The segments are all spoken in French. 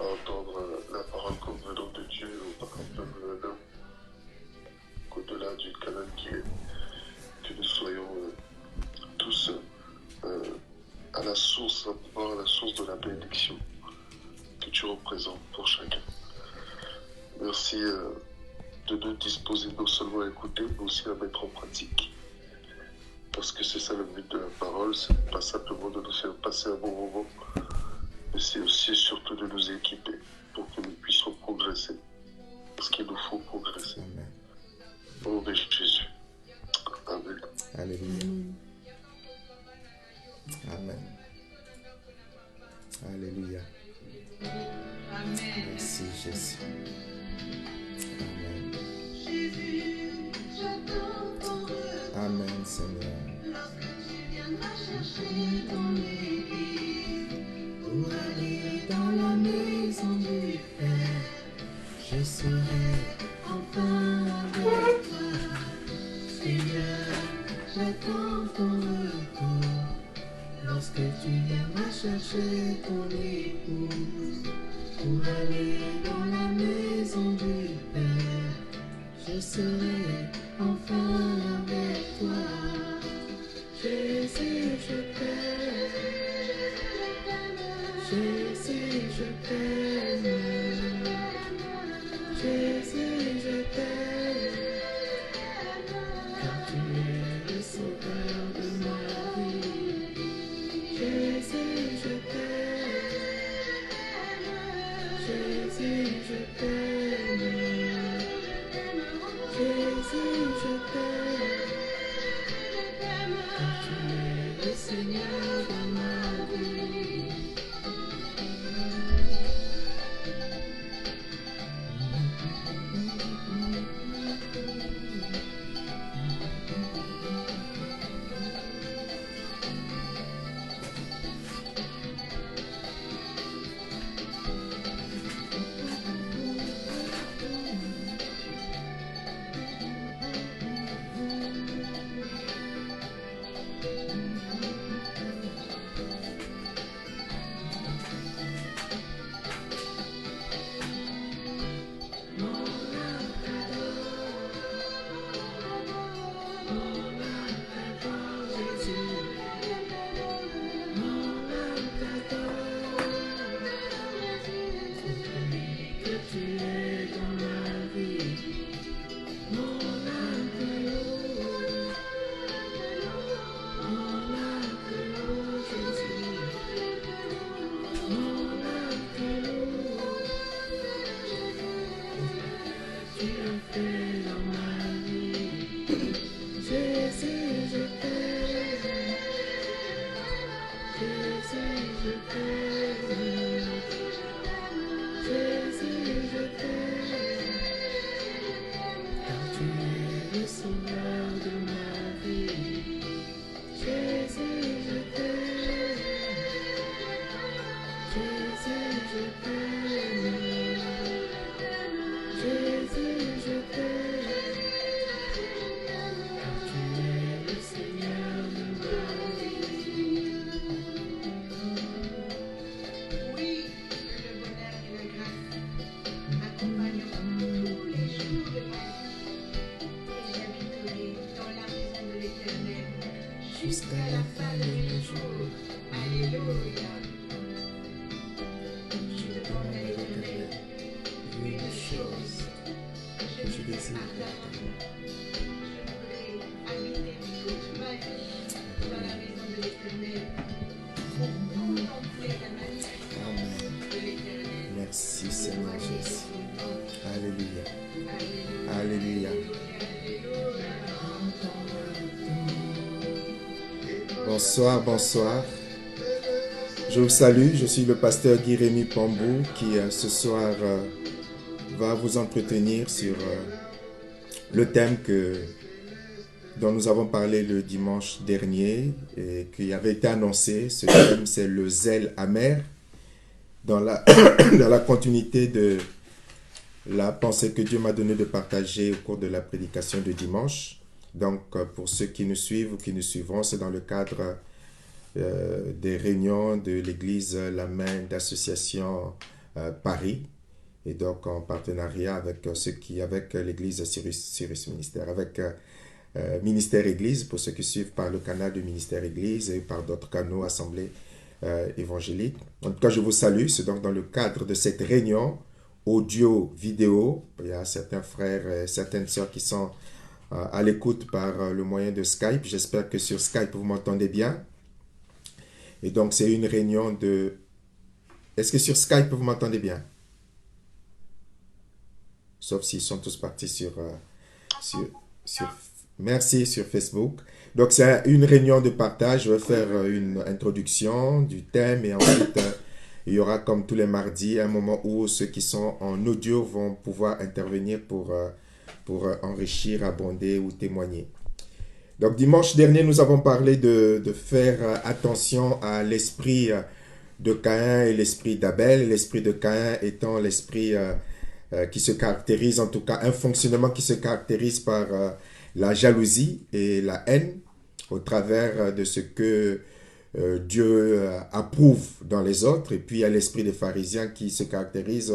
entendre la parole comme venant de Dieu ou pas comme venant d'homme, qu'au-delà du canal qui est, que nous soyons tous à la source, à la source de la bénédiction que tu représentes pour chacun. Merci de nous disposer non seulement à écouter, mais aussi à mettre en pratique. Parce que c'est ça le but de la parole, c'est pas simplement de nous faire passer un bon moment, mais c'est aussi et surtout de nous équiper pour que nous puissions progresser. Parce qu'il nous faut progresser. Amen. Au nom de Jésus. Amen. Alléluia. Amen. Alléluia. Amen. Merci Jésus. Amen. Jésus, j'attends ton retour. Amen Seigneur. Lorsque tu viendras chercher ton église pour aller dans la maison du Père, je serai enfin avec toi. Seigneur, j'attends ton retour. Lorsque tu viendras chercher ton épouse pour aller dans la maison du Père, je serai enfin avec toi. Jésus, je t'aime. Jésus, je t'aime. Jésus, je t'aime. Car tu es le sauveur de ma vie. Jésus, je t'aime. Jésus, je t'aime. Jésus, je t'aime. Car tu es le Seigneur de ma vie. Jusqu'à la fin de mes jours. Alléluia. Je demande à l'Éternel une chose que je désire attendre. Habiter toute ma vie dans la maison de l'Éternel. Contempler la magnificence Amen. de l'Éternel. Merci Seigneur Jésus. Alléluia. Alléluia. Alléluia. Bonsoir, bonsoir. Je vous salue, je suis le pasteur Guy-Rémy Pambou qui ce soir va vous entretenir sur le thème dont nous avons parlé le dimanche dernier et qui avait été annoncé. Ce thème, c'est le zèle amer dans la, dans la continuité de la pensée que Dieu m'a donné de partager au cours de la prédication de dimanche. Donc, pour ceux qui nous suivent ou qui nous suivront, c'est dans le cadre des réunions de l'Église La Main, d'associations Paris, et donc en partenariat avec avec l'église Cyrus Ministère, avec Ministère Église, pour ceux qui suivent par le canal de Ministère Église et par d'autres canaux assemblées évangéliques. En tout cas, je vous salue. C'est donc dans le cadre de cette réunion audio-vidéo. Il y a certains frères et certaines sœurs qui sont à l'écoute par le moyen de Skype. J'espère que sur Skype, vous m'entendez bien. Et donc, c'est une réunion de... Est-ce que sur Skype, vous m'entendez bien? Sauf s'ils sont tous partis sur merci, sur Facebook. Donc, c'est une réunion de partage. Je vais faire une introduction du thème et ensuite, il y aura, comme tous les mardis, un moment où ceux qui sont en audio vont pouvoir intervenir pour enrichir, abonder ou témoigner. Donc, dimanche dernier, nous avons parlé de faire attention à l'esprit de Caïn et l'esprit d'Abel. L'esprit de Caïn étant l'esprit qui se caractérise, en tout cas, un fonctionnement qui se caractérise par la jalousie et la haine au travers de ce que Dieu approuve dans les autres. Et puis, il y a l'esprit des pharisiens qui se caractérise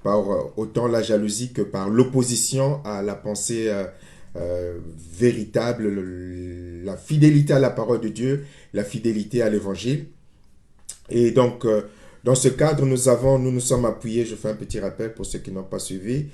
par autant la jalousie que par l'opposition à la pensée véritable, la fidélité à la parole de Dieu, la fidélité à l'évangile. Et donc, dans ce cadre, nous nous sommes appuyés, je fais un petit rappel pour ceux qui n'ont pas suivi.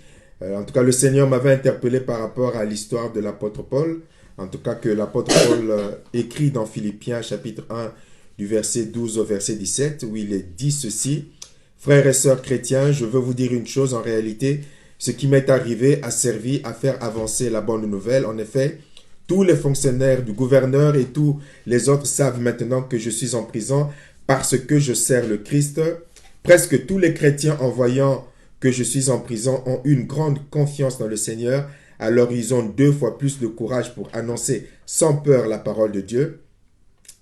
En tout cas, le Seigneur m'avait interpellé par rapport à l'histoire de l'apôtre Paul. En tout cas, que l'apôtre Paul écrit dans Philippiens chapitre 1 du verset 12 au verset 17, où il est dit ceci: « Frères et sœurs chrétiens, je veux vous dire une chose, en réalité, ce qui m'est arrivé a servi à faire avancer la bonne nouvelle. En effet, tous les fonctionnaires du gouverneur et tous les autres savent maintenant que je suis en prison parce que je sers le Christ. Presque tous les chrétiens, en voyant que je suis en prison, ont une grande confiance dans le Seigneur. Alors ils ont 2 fois plus de courage pour annoncer sans peur la parole de Dieu.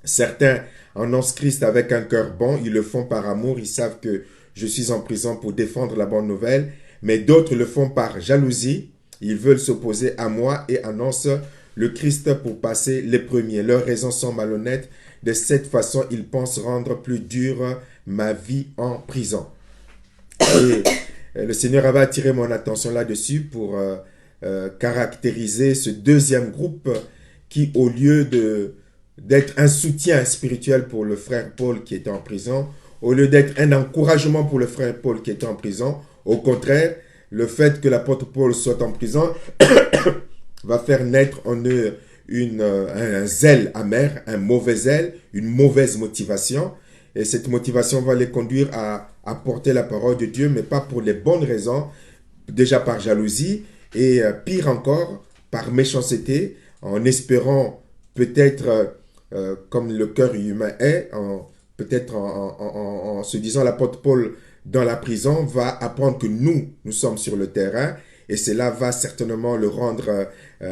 Certains annoncent Christ avec un cœur bon, ils le font par amour, ils savent que je suis en prison pour défendre la bonne nouvelle. Mais d'autres le font par jalousie, ils veulent s'opposer à moi et annoncent le Christ pour passer les premiers. Leurs raisons sont malhonnêtes. De cette façon, ils pensent rendre plus dure ma vie en prison. » Et le Seigneur avait attiré mon attention là-dessus pour caractériser ce deuxième groupe qui, au lieu d'être un soutien spirituel pour le frère Paul qui était en prison, au lieu d'être un encouragement pour le frère Paul qui était en prison, au contraire, le fait que l'apôtre Paul soit en prison va faire naître en eux un zèle amer, un mauvais zèle, une mauvaise motivation. Et cette motivation va les conduire à porter la parole de Dieu, mais pas pour les bonnes raisons, déjà par jalousie, et pire encore, par méchanceté, en espérant peut-être, comme le cœur humain est, peut-être en se disant l'apôtre Paul dans la prison va apprendre que nous sommes sur le terrain, et cela va certainement le rendre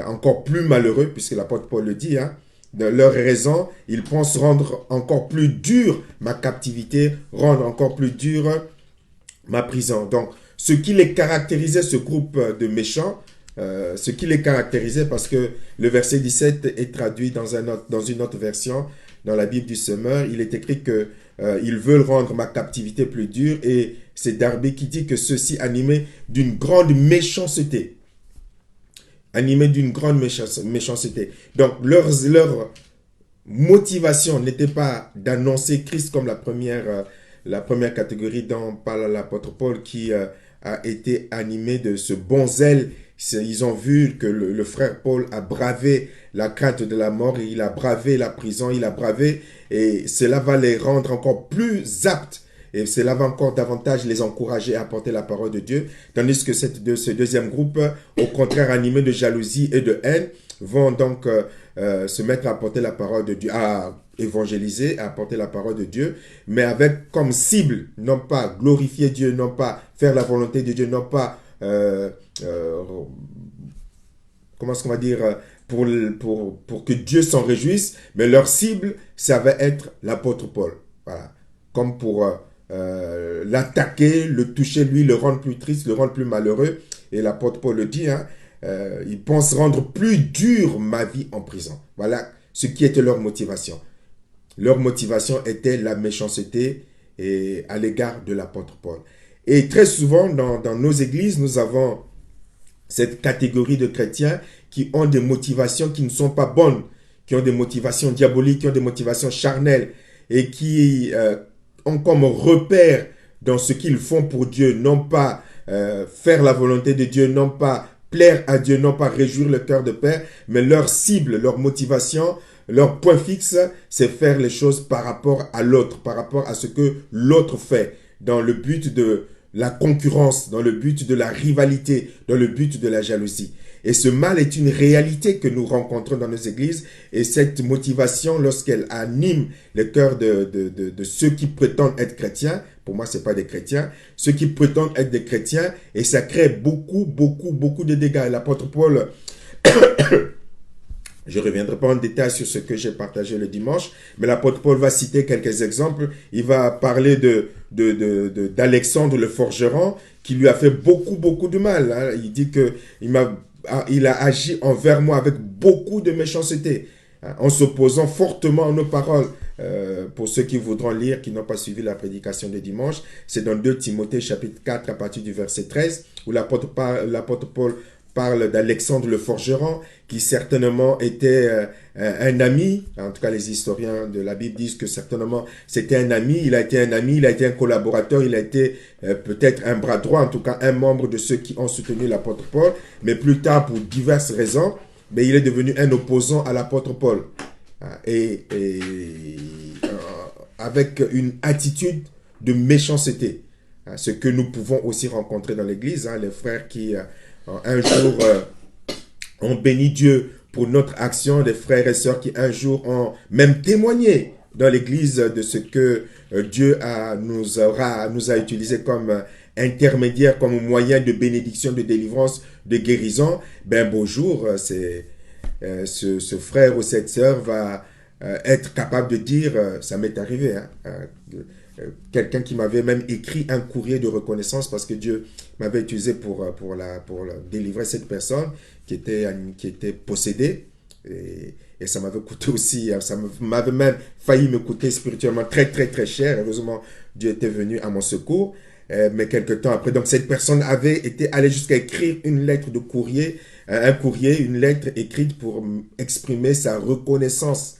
encore plus malheureux, puisque l'apôtre Paul le dit, hein. De leur raison, ils pensent rendre encore plus dur ma captivité, rendre encore plus dur ma prison. Donc, ce qui les caractérisait, ce groupe de méchants, ce qui les caractérisait, parce que le verset 17 est traduit dans une autre version, dans la Bible du Semeur, il est écrit que ils veulent rendre ma captivité plus dure, et c'est Darby qui dit que ceux-ci animés d'une grande méchanceté. Animés d'une grande méchanceté. Donc, leur motivation n'était pas d'annoncer Christ comme la première catégorie dont parle l'apôtre Paul, qui a été animé de ce bon zèle. Ils ont vu que le frère Paul a bravé la crainte de la mort, et il a bravé la prison, il a bravé, et cela va les rendre encore plus aptes. Et cela va encore davantage les encourager à porter la parole de Dieu. Tandis que ce deuxième groupe, au contraire, animé de jalousie et de haine, vont donc se mettre à porter la parole de Dieu, à évangéliser, à porter la parole de Dieu, mais avec comme cible, non pas glorifier Dieu, non pas faire la volonté de Dieu, non pas, comment est-ce qu'on va dire, pour que Dieu s'en réjouisse, mais leur cible, ça va être l'apôtre Paul. Voilà. Comme pour l'attaquer, le toucher, lui, le rendre plus triste, le rendre plus malheureux. Et l'apôtre Paul le dit, hein, ils pensent rendre plus dur ma vie en prison. Voilà ce qui était leur motivation. Leur motivation était la méchanceté à l'égard de l'apôtre Paul. Et très souvent, dans nos églises, nous avons cette catégorie de chrétiens qui ont des motivations qui ne sont pas bonnes, qui ont des motivations diaboliques, qui ont des motivations charnelles et qui ont comme repère dans ce qu'ils font pour Dieu, non pas faire la volonté de Dieu, non pas plaire à Dieu, non pas réjouir le cœur de Père, mais leur cible, leur motivation, leur point fixe, c'est faire les choses par rapport à l'autre, par rapport à ce que l'autre fait, dans le but de la concurrence, dans le but de la rivalité, dans le but de la jalousie. Et ce mal est une réalité que nous rencontrons dans nos églises. Et cette motivation, lorsqu'elle anime le cœur de ceux qui prétendent être chrétiens, pour moi, ce n'est pas des chrétiens, ceux qui prétendent être des chrétiens, et ça crée beaucoup de dégâts. Et l'apôtre Paul, je ne reviendrai pas en détail sur ce que j'ai partagé le dimanche, mais l'apôtre Paul va citer quelques exemples. Il va parler d'Alexandre le forgeron, qui lui a fait beaucoup de mal. Hein. Il dit qu'il a agi envers moi avec beaucoup de méchanceté, hein, en s'opposant fortement à nos paroles. Pour ceux qui voudront lire, qui n'ont pas suivi la prédication de dimanche, c'est dans 2 Timothée chapitre 4 à partir du verset 13, où l'apôtre Paul parle d'Alexandre le forgeron, qui certainement était un ami. En tout cas, les historiens de la Bible disent que certainement c'était un ami. Il a été un ami, il a été un collaborateur, il a été peut-être un bras droit, en tout cas un membre de ceux qui ont soutenu l'apôtre Paul. Mais plus tard, pour diverses raisons, il est devenu un opposant à l'apôtre Paul. Avec une attitude de méchanceté. Ce que nous pouvons aussi rencontrer dans l'église, les frères qui un jour ont béni Dieu pour notre action, des frères et sœurs qui un jour ont même témoigné dans l'église de ce que Dieu nous a utilisé comme intermédiaire, comme moyen de bénédiction, de délivrance, de guérison. Bonjour, ce frère ou cette sœur va être capable de dire, ça m'est arrivé, quelqu'un qui m'avait même écrit un courrier de reconnaissance parce que Dieu m'avait utilisé pour délivrer cette personne qui était possédée, et ça m'avait coûté aussi, ça m'avait même failli me coûter spirituellement très cher. Heureusement, Dieu était venu à mon secours. Mais quelques temps après, donc cette personne avait été allée jusqu'à écrire une lettre de courrier, une lettre écrite pour exprimer sa reconnaissance.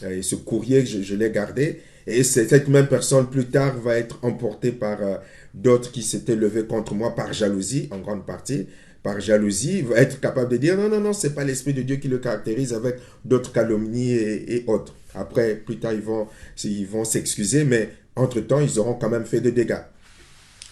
Et ce courrier, je l'ai gardé. Et cette même personne, plus tard, va être emportée par d'autres qui s'étaient levés contre moi par jalousie, en grande partie. Par jalousie, va être capable de dire non, c'est pas l'Esprit de Dieu qui le caractérise, avec d'autres calomnies et autres. Après, plus tard, ils vont s'excuser, mais entre-temps, ils auront quand même fait de dégâts.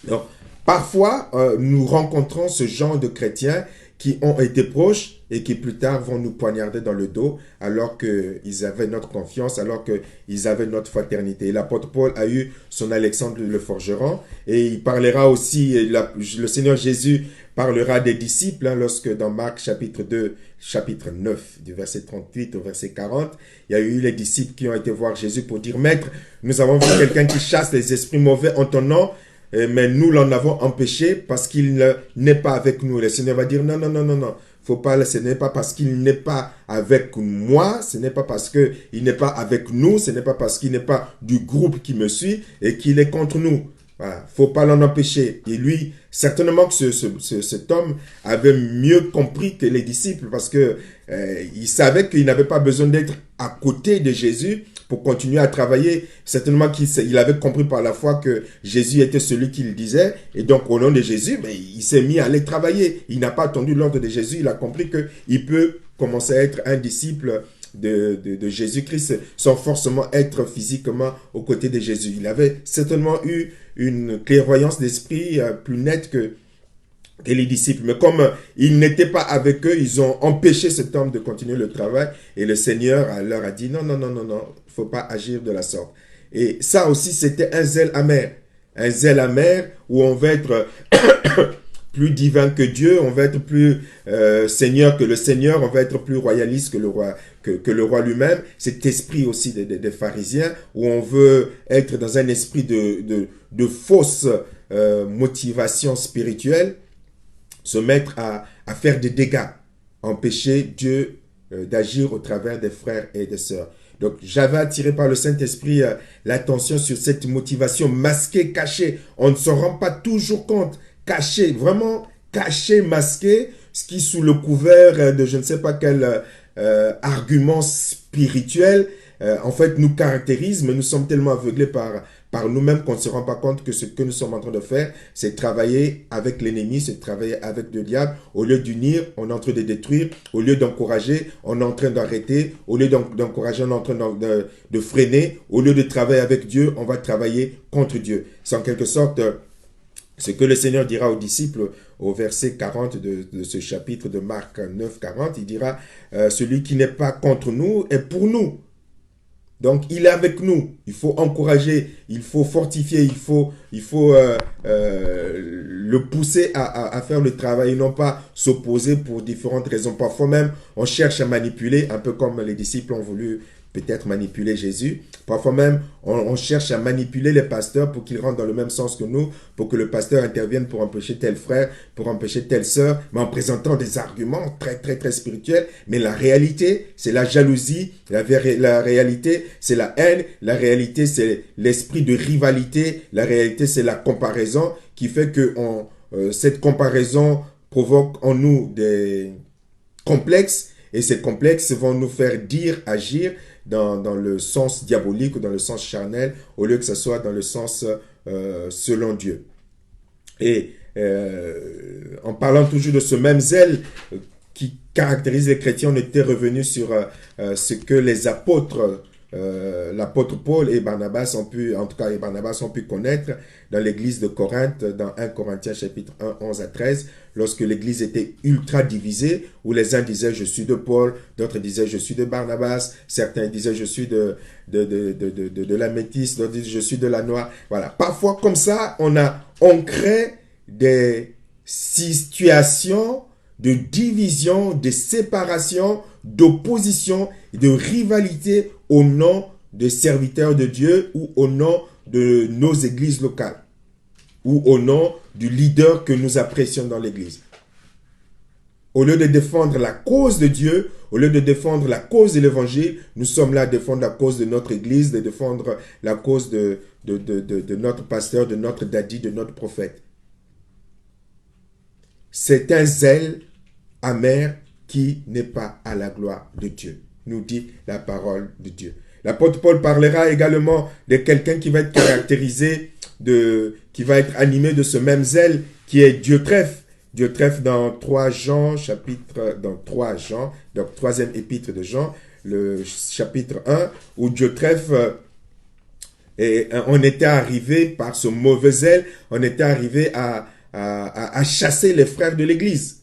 Donc, parfois, nous rencontrons ce genre de chrétiens qui ont été proches et qui plus tard vont nous poignarder dans le dos alors qu'ils avaient notre confiance, alors qu'ils avaient notre fraternité. Et l'apôtre Paul a eu son Alexandre le forgeron, et il parlera aussi, le Seigneur Jésus parlera des disciples, lorsque dans Marc chapitre 2, chapitre 9, du verset 38 au verset 40, il y a eu les disciples qui ont été voir Jésus pour dire « Maître, nous avons vu quelqu'un qui chasse les esprits mauvais en ton nom, mais nous l'en avons empêché parce qu'il n'est pas avec nous. » Le Seigneur va dire non. Faut pas, ce n'est pas parce qu'il n'est pas avec moi, ce n'est pas parce qu'il n'est pas avec nous, ce n'est pas parce qu'il n'est pas du groupe qui me suit et qu'il est contre nous. Voilà, faut pas l'en empêcher. Et lui, certainement que cet homme avait mieux compris que les disciples parce que il savait qu'il n'avait pas besoin d'être à côté de Jésus pour continuer à travailler. Certainement qu'il avait compris par la foi que Jésus était celui qu'il disait. Et donc, au nom de Jésus, il s'est mis à aller travailler. Il n'a pas attendu l'ordre de Jésus. Il a compris qu'il peut commencer à être un disciple de Jésus-Christ sans forcément être physiquement aux côtés de Jésus. Il avait certainement eu une clairvoyance d'esprit plus nette que les disciples. Mais comme ils n'étaient pas avec eux, ils ont empêché cet homme de continuer le travail. Et le Seigneur leur a dit non, il ne faut pas agir de la sorte. Et ça aussi, c'était un zèle amer. Un zèle amer où on va être plus divin que Dieu, on va être plus Seigneur que le Seigneur, on va être plus royaliste que le roi lui-même. Cet esprit aussi des pharisiens où on veut être dans un esprit de fausse motivation spirituelle, se mettre à faire des dégâts, empêcher Dieu d'agir au travers des frères et des sœurs. Donc, j'avais attiré par le Saint-Esprit l'attention sur cette motivation masquée, cachée. On ne s'en rend pas toujours compte. Cachée, vraiment cachée, masquée, ce qui sous le couvert de je ne sais pas quel argument spirituel, en fait, nous caractérise, mais nous sommes tellement aveuglés par nous-mêmes qu'on ne se rend pas compte que ce que nous sommes en train de faire, c'est travailler avec l'ennemi, c'est travailler avec le diable. Au lieu d'unir, on est en train de détruire. Au lieu d'encourager, on est en train d'arrêter. Au lieu d'encourager, on est en train de freiner. Au lieu de travailler avec Dieu, on va travailler contre Dieu. C'est en quelque sorte ce que le Seigneur dira aux disciples au verset 40 de ce chapitre de Marc 9, 40. Il dira, celui qui n'est pas contre nous est pour nous. Donc, il est avec nous. Il faut encourager, il faut fortifier, il faut le pousser à faire le travail et non pas s'opposer pour différentes raisons. Parfois même, on cherche à manipuler, un peu comme les disciples ont voulu peut-être manipuler Jésus. Parfois même, on cherche à manipuler les pasteurs pour qu'ils rentrent dans le même sens que nous, pour que le pasteur intervienne pour empêcher tel frère, pour empêcher telle sœur, mais en présentant des arguments très spirituels. Mais la réalité, c'est la jalousie, la réalité, c'est la haine, la réalité, c'est l'esprit de rivalité, la réalité, c'est la comparaison qui fait que cette comparaison provoque en nous des complexes et ces complexes vont nous faire dire, agir dans le sens diabolique ou dans le sens charnel au lieu que ce soit dans le sens selon Dieu. Et en parlant toujours de ce même zèle qui caractérise les chrétiens, on était revenu sur ce que les apôtres, l'apôtre Paul et Barnabas ont pu, en tout cas les Barnabas ont pu connaître dans l'église de Corinthe, dans 1 Corinthiens chapitre 1, 11 à 13, lorsque l'église était ultra divisée, où les uns disaient je suis de Paul, d'autres disaient je suis de Barnabas, certains disaient je suis de la métisse, d'autres disaient je suis de la noire. Voilà, parfois comme ça, on crée des situations de division, de séparation, d'opposition, de rivalité au nom des serviteurs de Dieu ou au nom de nos églises locales ou au nom du leader que nous apprécions dans l'église. Au lieu de défendre la cause de Dieu, au lieu de défendre la cause de l'évangile, nous sommes là à défendre la cause de notre église, de défendre la cause de notre pasteur, de notre daddy, de notre prophète. C'est un zèle amer qui n'est pas à la gloire de Dieu, nous dit la parole de Dieu. L'apôtre Paul parlera également de quelqu'un qui va être caractérisé, qui va être animé de ce même zèle, qui est Diotrephe. Diotrephe dans 3 Jean, donc 3e épître de Jean, le chapitre 1, où Diotrephe, on était arrivé par ce mauvais zèle, on était arrivé à chasser les frères de l'église.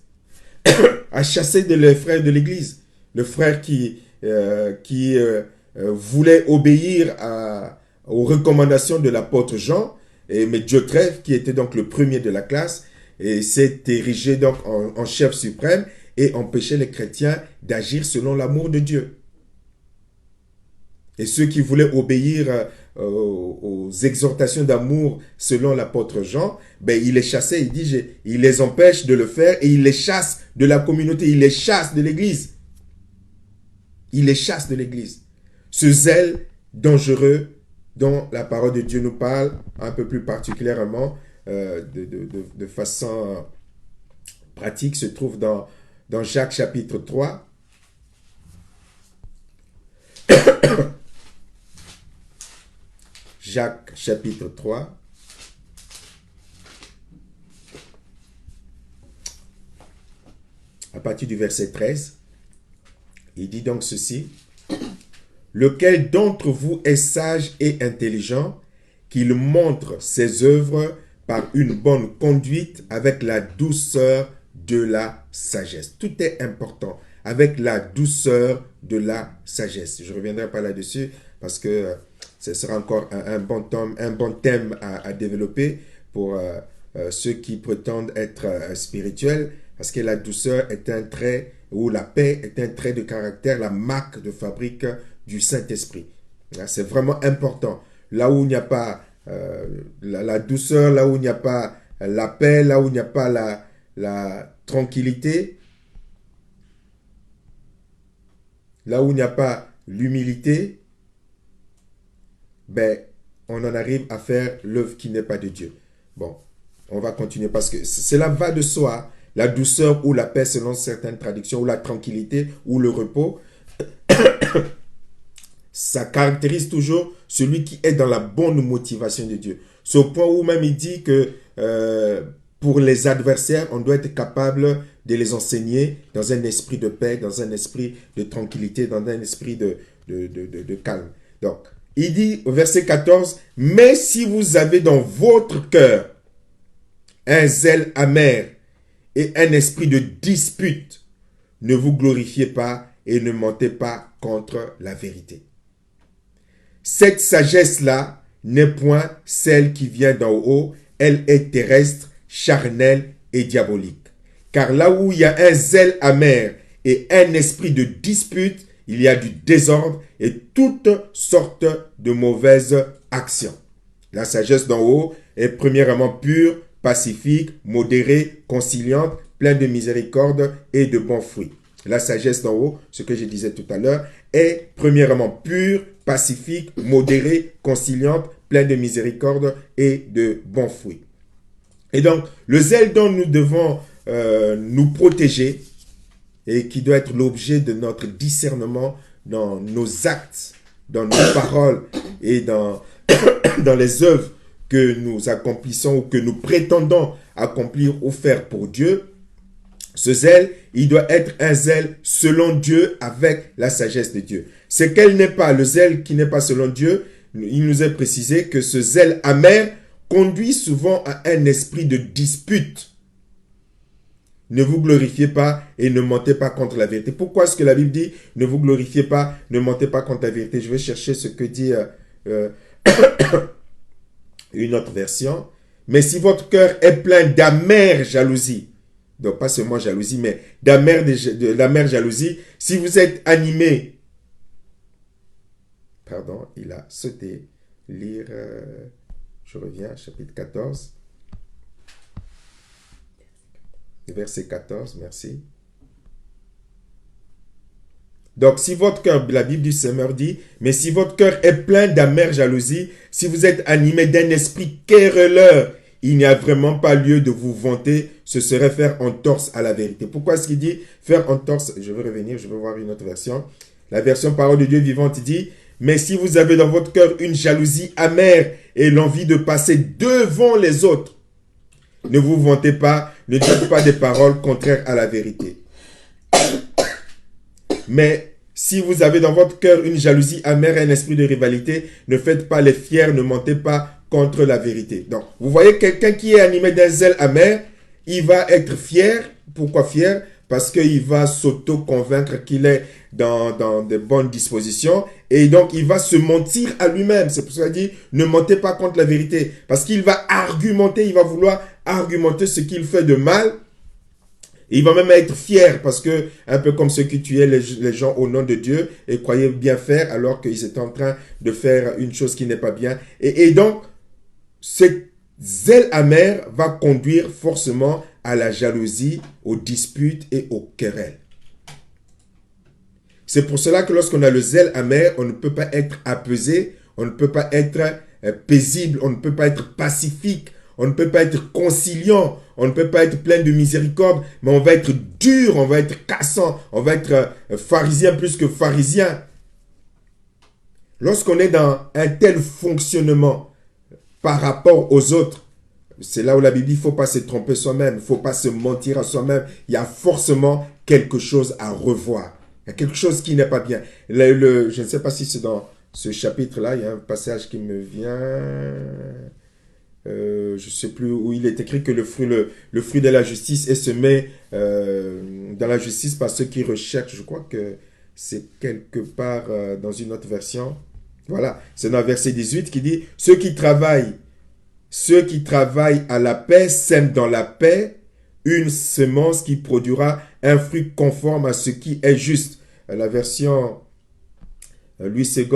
À chasser les frères de l'église. Le frère qui voulait obéir aux recommandations de l'apôtre Jean, mais Diotrephe, qui était donc le premier de la classe, et s'est érigé donc en chef suprême et empêchait les chrétiens d'agir selon l'amour de Dieu. Et ceux qui voulaient obéir aux exhortations d'amour selon l'apôtre Jean, ben, il les chassait, il les empêche de le faire et il les chasse de la communauté, il les chasse de l'église. Il les chasse de l'église. Ce zèle dangereux dont la parole de Dieu nous parle un peu plus particulièrement de façon pratique se trouve dans Jacques chapitre 3. Jacques chapitre 3. À partir du verset 13, il dit donc ceci. Lequel d'entre vous est sage et intelligent, qu'il montre ses œuvres par une bonne conduite avec la douceur de la sagesse. Tout est important avec la douceur de la sagesse. Je ne reviendrai pas là-dessus parce que ce sera encore un bon thème à développer pour ceux qui prétendent être spirituels, parce que la douceur est un trait, ou la paix est un trait de caractère, la marque de fabrique du Saint-Esprit. C'est vraiment important. Là où il n'y a pas la douceur, là où il n'y a pas la paix, là où il n'y a pas la tranquillité, là où il n'y a pas l'humilité, ben, on en arrive à faire l'œuvre qui n'est pas de Dieu. Bon, on va continuer parce que cela va de soi. La douceur ou la paix selon certaines traductions, ou la tranquillité ou le repos, ça caractérise toujours celui qui est dans la bonne motivation de Dieu. C'est au point où même il dit que pour les adversaires, on doit être capable de les enseigner dans un esprit de paix, dans un esprit de tranquillité, dans un esprit de calme. Donc, il dit au verset 14, « Mais si vous avez dans votre cœur un zèle amer et un esprit de dispute, ne vous glorifiez pas et ne mentez pas contre la vérité. » Cette sagesse-là n'est point celle qui vient d'en haut, elle est terrestre, charnelle et diabolique. Car là où il y a un zèle amer et un esprit de dispute, il y a du désordre et toutes sortes de mauvaises actions. La sagesse d'en haut est premièrement pure, pacifique, modérée, conciliante, pleine de miséricorde et de bons fruits. La sagesse d'en haut, ce que je disais tout à l'heure, est premièrement pure, pacifique, modérée, conciliante, pleine de miséricorde et de bons fruits. Et donc, le zèle dont nous devons nous protéger et qui doit être l'objet de notre discernement dans nos actes, dans nos paroles et dans les œuvres que nous accomplissons ou que nous prétendons accomplir ou faire pour Dieu, ce zèle, il doit être un zèle selon Dieu avec la sagesse de Dieu. Ce qu'elle n'est pas, le zèle qui n'est pas selon Dieu, il nous est précisé que ce zèle amer conduit souvent à un esprit de dispute. Ne vous glorifiez pas et ne mentez pas contre la vérité. Pourquoi est-ce que la Bible dit ne vous glorifiez pas, ne mentez pas contre la vérité? Je vais chercher ce que dit une autre version. Mais si votre cœur est plein d'amère jalousie, donc pas seulement jalousie, mais d'amère jalousie, si vous êtes animé, pardon, il a sauté, lire, je reviens, chapitre 14, verset 14, merci. Donc, si votre cœur, la Bible du Seigneur dit, mais si votre cœur est plein d'amère jalousie, si vous êtes animé d'un esprit querelleur, il n'y a vraiment pas lieu de vous vanter, ce serait faire entorse à la vérité. Pourquoi est-ce qu'il dit faire entorse? Je vais revenir, je vais voir une autre version. La version Parole de Dieu vivante dit, mais si vous avez dans votre cœur une jalousie amère et l'envie de passer devant les autres, ne vous vantez pas, ne dites pas des paroles contraires à la vérité. Mais si vous avez dans votre cœur une jalousie amère et un esprit de rivalité, ne faites pas les fiers, ne mentez pas contre la vérité. Donc, vous voyez quelqu'un qui est animé d'un zèle amer, il va être fier. Pourquoi fier? Parce qu'il va s'auto-convaincre qu'il est dans de bonnes dispositions et donc il va se mentir à lui-même. C'est pour ça qu'il dit ne mentez pas contre la vérité. Parce qu'il va argumenter, il va vouloir argumenter ce qu'il fait de mal. Et il va même être fier parce que, un peu comme ceux qui tuaient les gens au nom de Dieu et croyaient bien faire alors qu'ils étaient en train de faire une chose qui n'est pas bien. Et donc, ce zèle amer va conduire forcément à la jalousie, aux disputes et aux querelles. C'est pour cela que lorsqu'on a le zèle amer, on ne peut pas être apaisé, on ne peut pas être paisible, on ne peut pas être pacifique, on ne peut pas être conciliant, on ne peut pas être plein de miséricorde, mais on va être dur, on va être cassant, on va être pharisien plus que pharisien. Lorsqu'on est dans un tel fonctionnement par rapport aux autres, c'est là où la Bible dit, il ne faut pas se tromper soi-même, il ne faut pas se mentir à soi-même. Il y a forcément quelque chose à revoir. Il y a quelque chose qui n'est pas bien. Je ne sais pas si c'est dans ce chapitre-là, il y a un passage qui me vient... je ne sais plus où il est écrit que le fruit de la justice est semé dans la justice par ceux qui recherchent. Je crois que c'est quelque part dans une autre version. Voilà, c'est dans le verset 18 qui dit « Ceux qui travaillent à la paix sèment dans la paix une semence qui produira un fruit conforme à ce qui est juste. » La version Louis II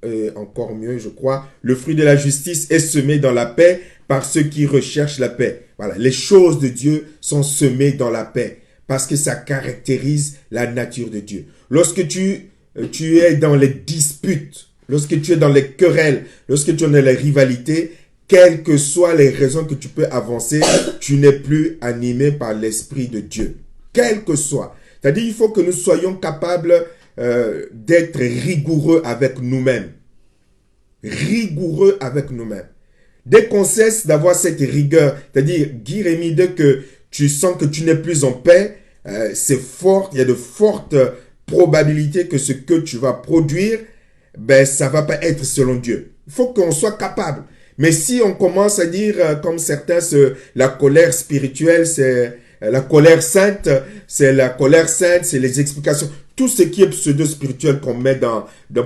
est encore mieux, je crois. « Le fruit de la justice est semé dans la paix par ceux qui recherchent la paix. » Voilà, les choses de Dieu sont semées dans la paix parce que ça caractérise la nature de Dieu. Lorsque tu es dans les disputes, lorsque tu es dans les querelles, lorsque tu es dans les rivalités, quelles que soient les raisons que tu peux avancer, tu n'es plus animé par l'Esprit de Dieu. Quelles que soient. C'est-à-dire, il faut que nous soyons capables d'être rigoureux avec nous-mêmes. Rigoureux avec nous-mêmes. Dès qu'on cesse d'avoir cette rigueur, c'est-à-dire, Guy Rémy, dès que tu sens que tu n'es plus en paix, c'est fort, il y a de fortes probabilités que ce que tu vas produire, ben, ça va pas être selon Dieu. Il faut qu'on soit capable. Mais si on commence à dire, comme certains, la colère spirituelle, c'est la colère sainte, c'est les explications. Tout ce qui est pseudo-spirituel qu'on met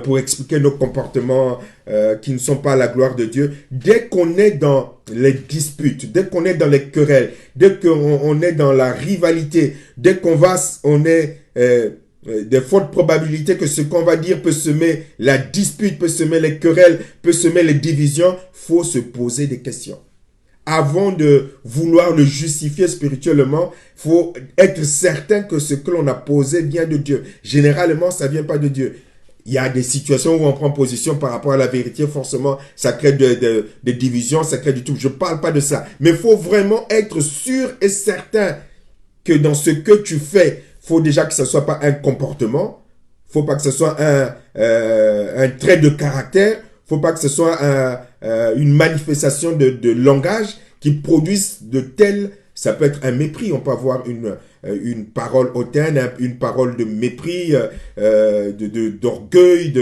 pour expliquer nos comportements qui ne sont pas à la gloire de Dieu, dès qu'on est dans les disputes, dès qu'on est dans les querelles, dès qu'on est dans la rivalité, dès on est de fortes probabilités que ce qu'on va dire peut semer la dispute, peut semer les querelles, peut semer les divisions, faut se poser des questions. Avant de vouloir le justifier spirituellement, il faut être certain que ce que l'on a posé vient de Dieu. Généralement, ça ne vient pas de Dieu. Il y a des situations où on prend position par rapport à la vérité, forcément, ça crée des divisions, ça crée du tout. Je ne parle pas de ça. Mais il faut vraiment être sûr et certain que dans ce que tu fais, il faut déjà que ce ne soit pas un comportement, il ne faut pas que ce soit un trait de caractère, il ne faut pas que ce soit une manifestation de langage qui produise de tels... Ça peut être un mépris. On peut avoir une parole hautaine, une parole de mépris, d'orgueil,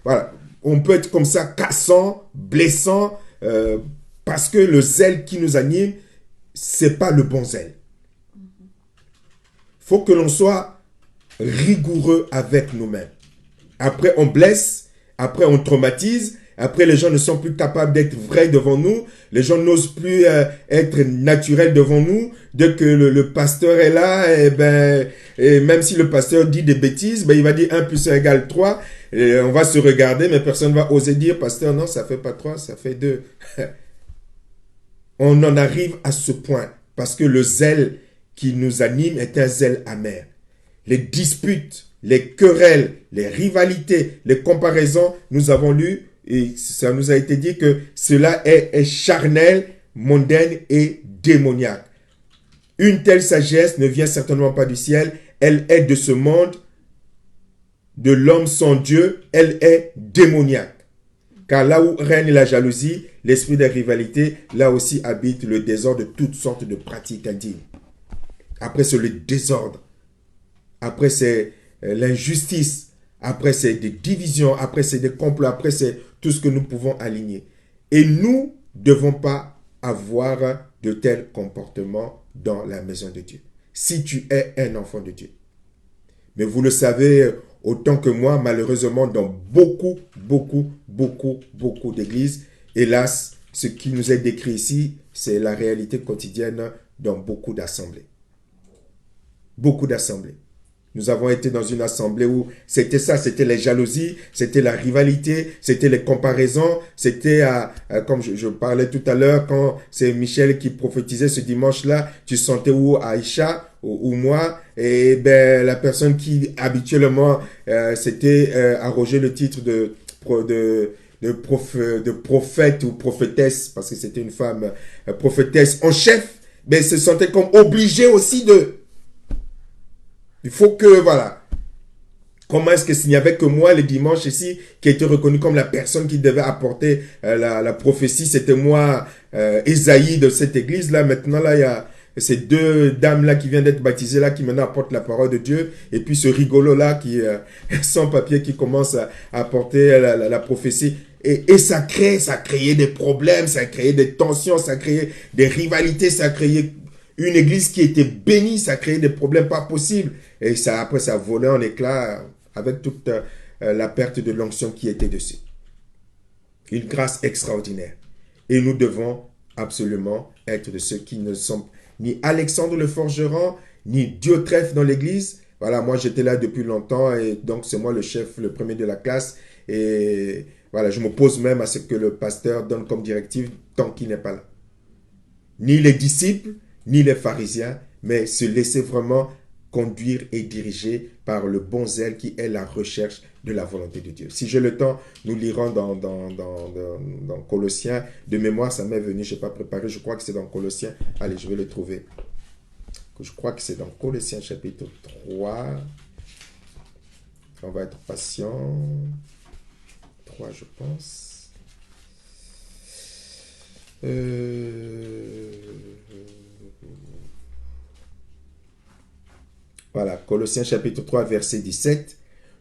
voilà. On peut être comme ça, cassant, blessant, parce que le zèle qui nous anime, c'est pas le bon zèle. Il faut que l'on soit rigoureux avec nous-mêmes. Après, on blesse. Après, on traumatise. Après, les gens ne sont plus capables d'être vrais devant nous. Les gens n'osent plus être naturels devant nous. Dès que le pasteur est là, et même si le pasteur dit des bêtises, il va dire 1 plus 1 égale 3. Et on va se regarder, mais personne ne va oser dire, pasteur, non, ça fait pas 3, ça fait 2. On en arrive à ce point parce que le zèle qui nous anime est un zèle amer. Les disputes, les querelles, les rivalités, les comparaisons, nous avons lu et ça nous a été dit que cela est charnel, mondaine et démoniaque. Une telle sagesse ne vient certainement pas du ciel, elle est de ce monde, de l'homme sans Dieu, elle est démoniaque. Car là où règne la jalousie, l'esprit de rivalité, là aussi habite le désordre de toutes sortes de pratiques indignes. Après, c'est le désordre. Après, c'est l'injustice. Après, c'est des divisions. Après, c'est des complots. Après, c'est tout ce que nous pouvons aligner. Et nous ne devons pas avoir de tels comportements dans la maison de Dieu. Si tu es un enfant de Dieu. Mais vous le savez autant que moi, malheureusement, dans beaucoup d'églises, hélas, ce qui nous est décrit ici, c'est la réalité quotidienne dans beaucoup d'assemblées. Beaucoup d'assemblées. Nous avons été dans une assemblée où c'était ça, c'était les jalousies, c'était la rivalité, c'était les comparaisons, c'était, comme je parlais tout à l'heure, quand c'est Michel qui prophétisait ce dimanche-là, tu sentais où Aïcha ou moi, et la personne qui habituellement s'était arrogé le titre de prophète ou prophétesse, parce que c'était une femme prophétesse en chef, se sentait comme obligée aussi de... Il faut que, voilà, comment est-ce que s'il n'y avait que moi le dimanche ici, qui était reconnu comme la personne qui devait apporter la prophétie, c'était moi, Esaïe de cette église-là. Maintenant, là, il y a ces deux dames-là qui viennent d'être baptisées, là, qui maintenant apportent la parole de Dieu. Et puis ce rigolo-là, qui sans papier, qui commence à apporter la prophétie. Et ça créait des problèmes, ça créait des tensions, ça créait des rivalités, ça créait une église qui était bénie, ça créait des problèmes pas possibles. Et ça, après, ça volait en éclats avec toute la perte de l'onction qui était dessus. Une grâce extraordinaire. Et nous devons absolument être de ceux qui ne sont ni Alexandre le forgeron, ni Diotrephe dans l'église. Voilà, moi j'étais là depuis longtemps et donc c'est moi le chef, le premier de la classe. Et voilà, je m'oppose même à ce que le pasteur donne comme directive tant qu'il n'est pas là. Ni les disciples, ni les pharisiens, mais se laisser vraiment conduire et diriger par le bon zèle qui est la recherche de la volonté de Dieu. Si j'ai le temps, nous lirons dans Colossiens. De mémoire, ça m'est venu, je n'ai pas préparé, je crois que c'est dans Colossiens. Allez, je vais le trouver. Je crois que c'est dans Colossiens chapitre 3. On va être patient. 3, je pense. Voilà, Colossiens chapitre 3, verset 17.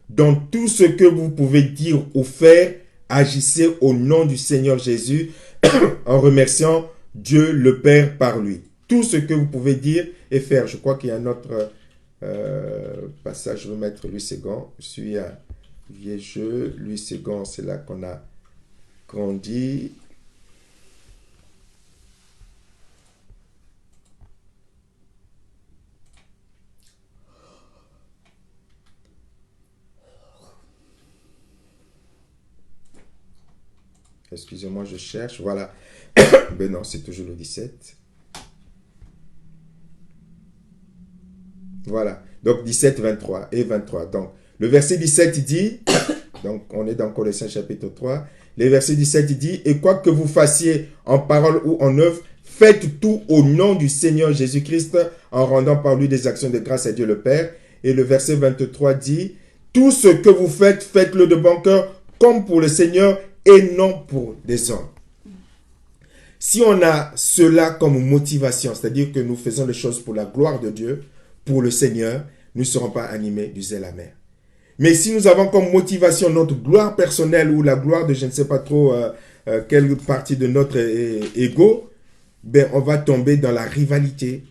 Dans tout ce que vous pouvez dire ou faire, agissez au nom du Seigneur Jésus en remerciant Dieu le Père par lui. Tout ce que vous pouvez dire et faire. Je crois qu'il y a un autre passage, je vais mettre Louis Ségon. Je suis à vieux jeu. Louis Ségon, c'est là qu'on a grandi. Excusez-moi, je cherche. Voilà. Ben non, c'est toujours le 17. Voilà. Donc 17, 23 et 23. Donc le verset 17 dit, donc on est dans Colossiens chapitre 3. Le verset 17 dit, et quoi que vous fassiez en parole ou en œuvre, faites tout au nom du Seigneur Jésus-Christ en rendant par lui des actions de grâce à Dieu le Père. Et le verset 23 dit, tout ce que vous faites, faites-le de bon cœur comme pour le Seigneur et non pour des hommes. Si on a cela comme motivation, c'est-à-dire que nous faisons les choses pour la gloire de Dieu, pour le Seigneur, nous ne serons pas animés du zèle amer. Mais si nous avons comme motivation notre gloire personnelle ou la gloire de je ne sais pas trop quelle partie de notre ego, ben on va tomber dans la rivalité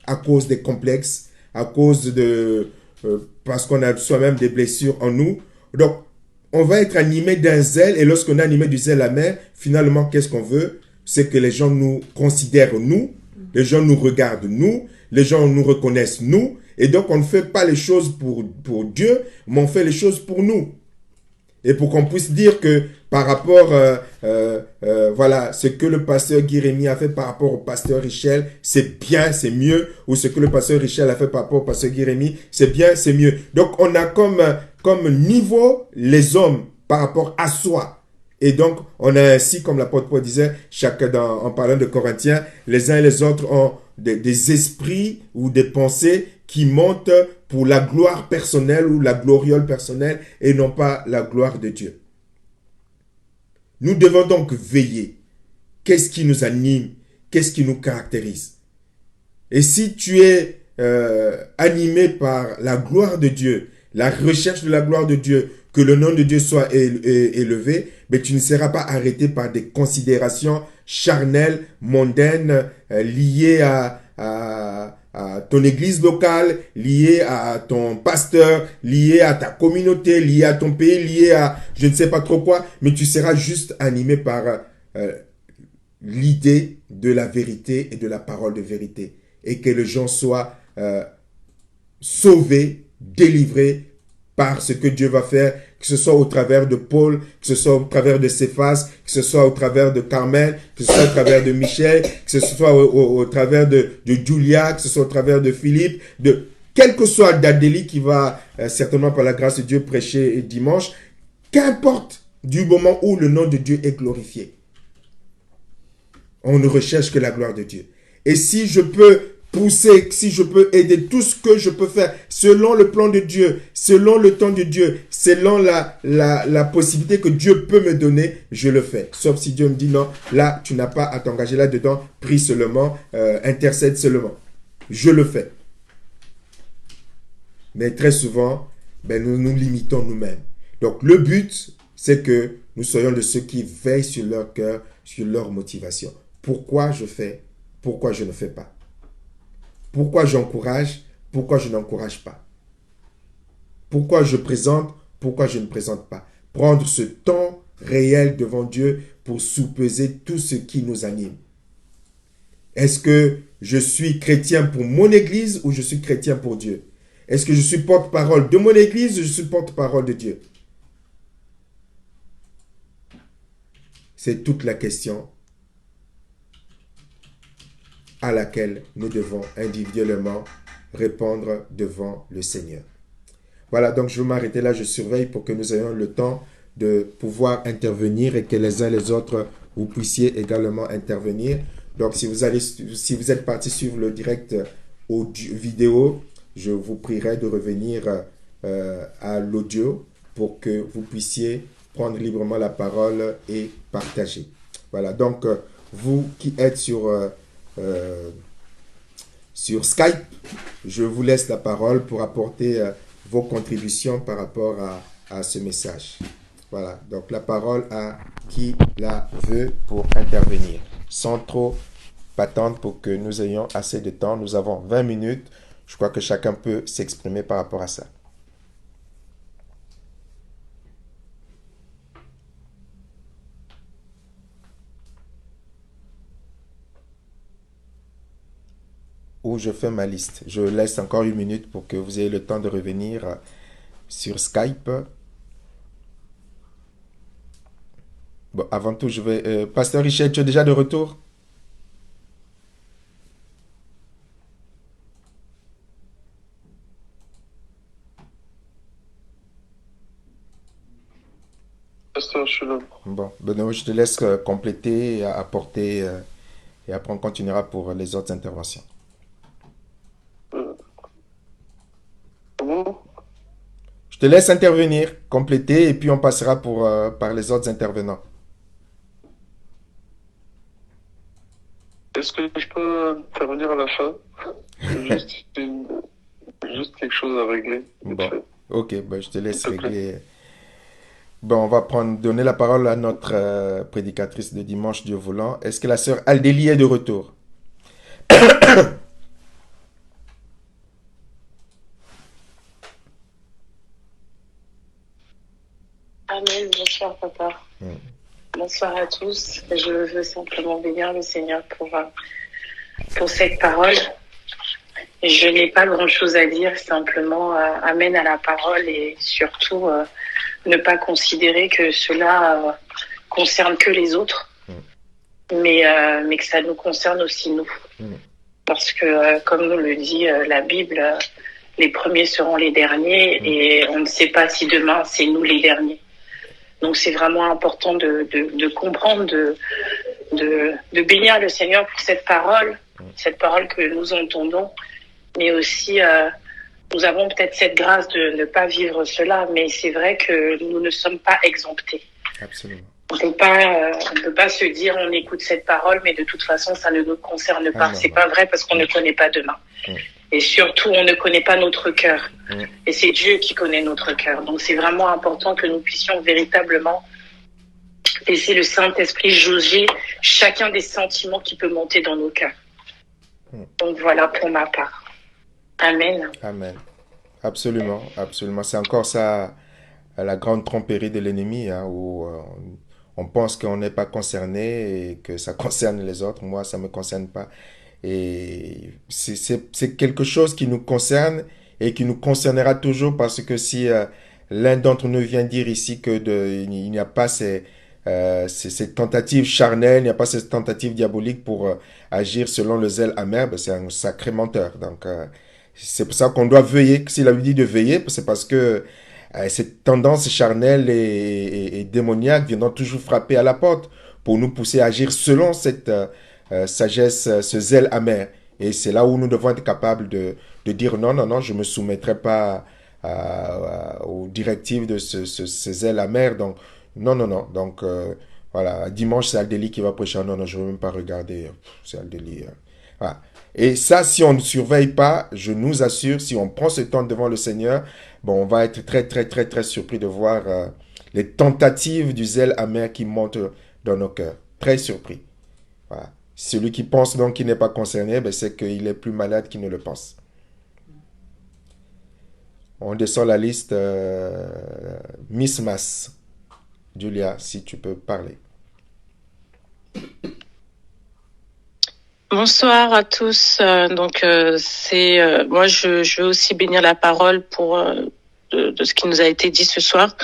à cause des complexes, à cause de... parce qu'on a soi-même des blessures en nous. Donc, on va être animé d'un zèle, et lorsqu'on est animé du zèle amer, finalement, qu'est-ce qu'on veut? C'est que les gens nous considèrent nous, les gens nous regardent nous, les gens nous reconnaissent nous, et donc on ne fait pas les choses pour Dieu, mais on fait les choses pour nous. Et pour qu'on puisse dire que par rapport, voilà, ce que le pasteur Guy Rémy a fait par rapport au pasteur Richel, c'est bien, c'est mieux, ou ce que le pasteur Richel a fait par rapport au pasteur Guy Rémy, c'est bien, c'est mieux. Donc on a comme niveau les hommes par rapport à soi. Et donc, on a ainsi, comme l'apôtre Paul disait, en parlant de Corinthiens, les uns et les autres ont des esprits ou des pensées qui montent pour la gloire personnelle ou la gloriole personnelle et non pas la gloire de Dieu. Nous devons donc veiller. Qu'est-ce qui nous anime? Qu'est-ce qui nous caractérise? Et si tu es animé par la gloire de Dieu, la recherche de la gloire de Dieu, que le nom de Dieu soit élevé, mais tu ne seras pas arrêté par des considérations charnelles, mondaines, liées à ton église locale, liées à ton pasteur, liées à ta communauté, liées à ton pays, liées à je ne sais pas trop quoi, mais tu seras juste animé par l'idée de la vérité et de la parole de vérité. Et que les gens soient sauvés, délivrés par ce que Dieu va faire, que ce soit au travers de Paul, que ce soit au travers de Céphas, que ce soit au travers de Carmel, que ce soit au travers de Michel, que ce soit au travers de Julia, que ce soit au travers de Philippe, quel que soit d'Adélie qui va certainement par la grâce de Dieu prêcher dimanche, qu'importe du moment où le nom de Dieu est glorifié. On ne recherche que la gloire de Dieu. Et si je peux pousser, si je peux aider tout ce que je peux faire selon le plan de Dieu, selon le temps de Dieu, selon la possibilité que Dieu peut me donner, je le fais. Sauf si Dieu me dit non, là, tu n'as pas à t'engager là-dedans, prie seulement, intercède seulement. Je le fais. Mais très souvent, nous nous limitons nous-mêmes. Donc le but, c'est que nous soyons de ceux qui veillent sur leur cœur, sur leur motivation. Pourquoi je fais? Pourquoi je ne fais pas? Pourquoi j'encourage? Pourquoi je n'encourage pas? Pourquoi je présente? Pourquoi je ne présente pas? Prendre ce temps réel devant Dieu pour soupeser tout ce qui nous anime. Est-ce que je suis chrétien pour mon église ou je suis chrétien pour Dieu? Est-ce que je suis porte-parole de mon église ou je suis porte-parole de Dieu? C'est toute la question à laquelle nous devons individuellement répondre devant le Seigneur. Voilà, donc je vais m'arrêter là, je surveille pour que nous ayons le temps de pouvoir intervenir et que les uns les autres, vous puissiez également intervenir. Donc si vous êtes parti suivre le direct vidéo, je vous prierai de revenir à l'audio pour que vous puissiez prendre librement la parole et partager. Voilà, donc vous qui êtes sur Skype, je vous laisse la parole pour apporter vos contributions par rapport à ce message. Voilà, donc la parole à qui la veut pour intervenir, sans trop attendre pour que nous ayons assez de temps. Nous avons 20 minutes. Je crois que chacun peut s'exprimer par rapport à ça. Ou je fais ma liste. Je laisse encore 1 minute pour que vous ayez le temps de revenir sur Skype. Bon, avant tout, je vais... Pasteur Richard, tu es déjà de retour? Pasteur, je suis là. Bon, Benoît, je te laisse compléter et apporter, et après on continuera pour les autres interventions. Bon, Je te laisse intervenir, compléter, et puis on passera par les autres intervenants. est-ce que je peux intervenir à la fin? Juste, juste quelque chose à régler. vite Bon, fait. ok, ben, je te laisse S'il te plaît. régler. Bon, on va donner la parole à notre prédicatrice de dimanche, Dieu voulant. Est-ce que la sœur Aldélie est de retour? Amen, bonsoir papa. Mm. Bonsoir à tous. Je veux simplement bénir le Seigneur pour cette parole. Je n'ai pas grand-chose à dire, simplement amen à la parole et surtout ne pas considérer que cela concerne que les autres, mais que ça nous concerne aussi nous. Parce que comme nous le dit la Bible, les premiers seront les derniers et on ne sait pas si demain c'est nous les derniers. Donc c'est vraiment important de comprendre, de bénir le Seigneur pour cette parole que nous entendons, mais aussi nous avons peut-être cette grâce de ne pas vivre cela, mais c'est vrai que nous ne sommes pas exemptés. Absolument. On peut pas se dire on écoute cette parole, mais de toute façon ça ne nous concerne pas. non, C'est non. pas vrai parce qu'on ne connaît pas demain. Et surtout, on ne connaît pas notre cœur. Et c'est Dieu qui connaît notre cœur. Donc, c'est vraiment important que nous puissions véritablement laisser le Saint-Esprit jauger chacun des sentiments qui peut monter dans nos cœurs. Donc, voilà pour ma part. Amen. Amen. Absolument, absolument. C'est encore ça, la grande tromperie de l'ennemi, hein, où on pense qu'on n'est pas concerné et que ça concerne les autres. Moi, ça ne me concerne pas. Et c'est quelque chose qui nous concerne et qui nous concernera toujours, parce que si l'un d'entre nous vient dire ici il n'y a pas ces tentatives charnelles, il n'y a pas ces tentatives diaboliques pour agir selon le zèle amer, ben c'est un sacré menteur. Donc c'est pour ça qu'on doit veiller. S'il a dit de veiller, c'est parce que ces tendances charnelles et démoniaques viendront toujours frapper à la porte pour nous pousser à agir selon cette sagesse, ce zèle amer. Et c'est là où nous devons être capables de dire non, je ne me soumettrai pas aux directives de ce zèle amer. Donc, non. Donc, voilà, dimanche, c'est Aldélie qui va prêcher. Non, je ne veux même pas regarder. C'est Aldélie. Voilà. Et ça, si on ne surveille pas, je nous assure, si on prend ce temps devant le Seigneur, bon, on va être très, très, très, très surpris de voir les tentatives du zèle amer qui montent dans nos cœurs. Très surpris. Voilà. Celui qui pense donc qu'il n'est pas concerné, ben c'est qu'il est plus malade qu'il ne le pense. On descend la liste. Miss Mass. Julia, si tu peux parler. Bonsoir à tous. Moi, je veux aussi bénir la parole pour de ce qui nous a été dit ce soir.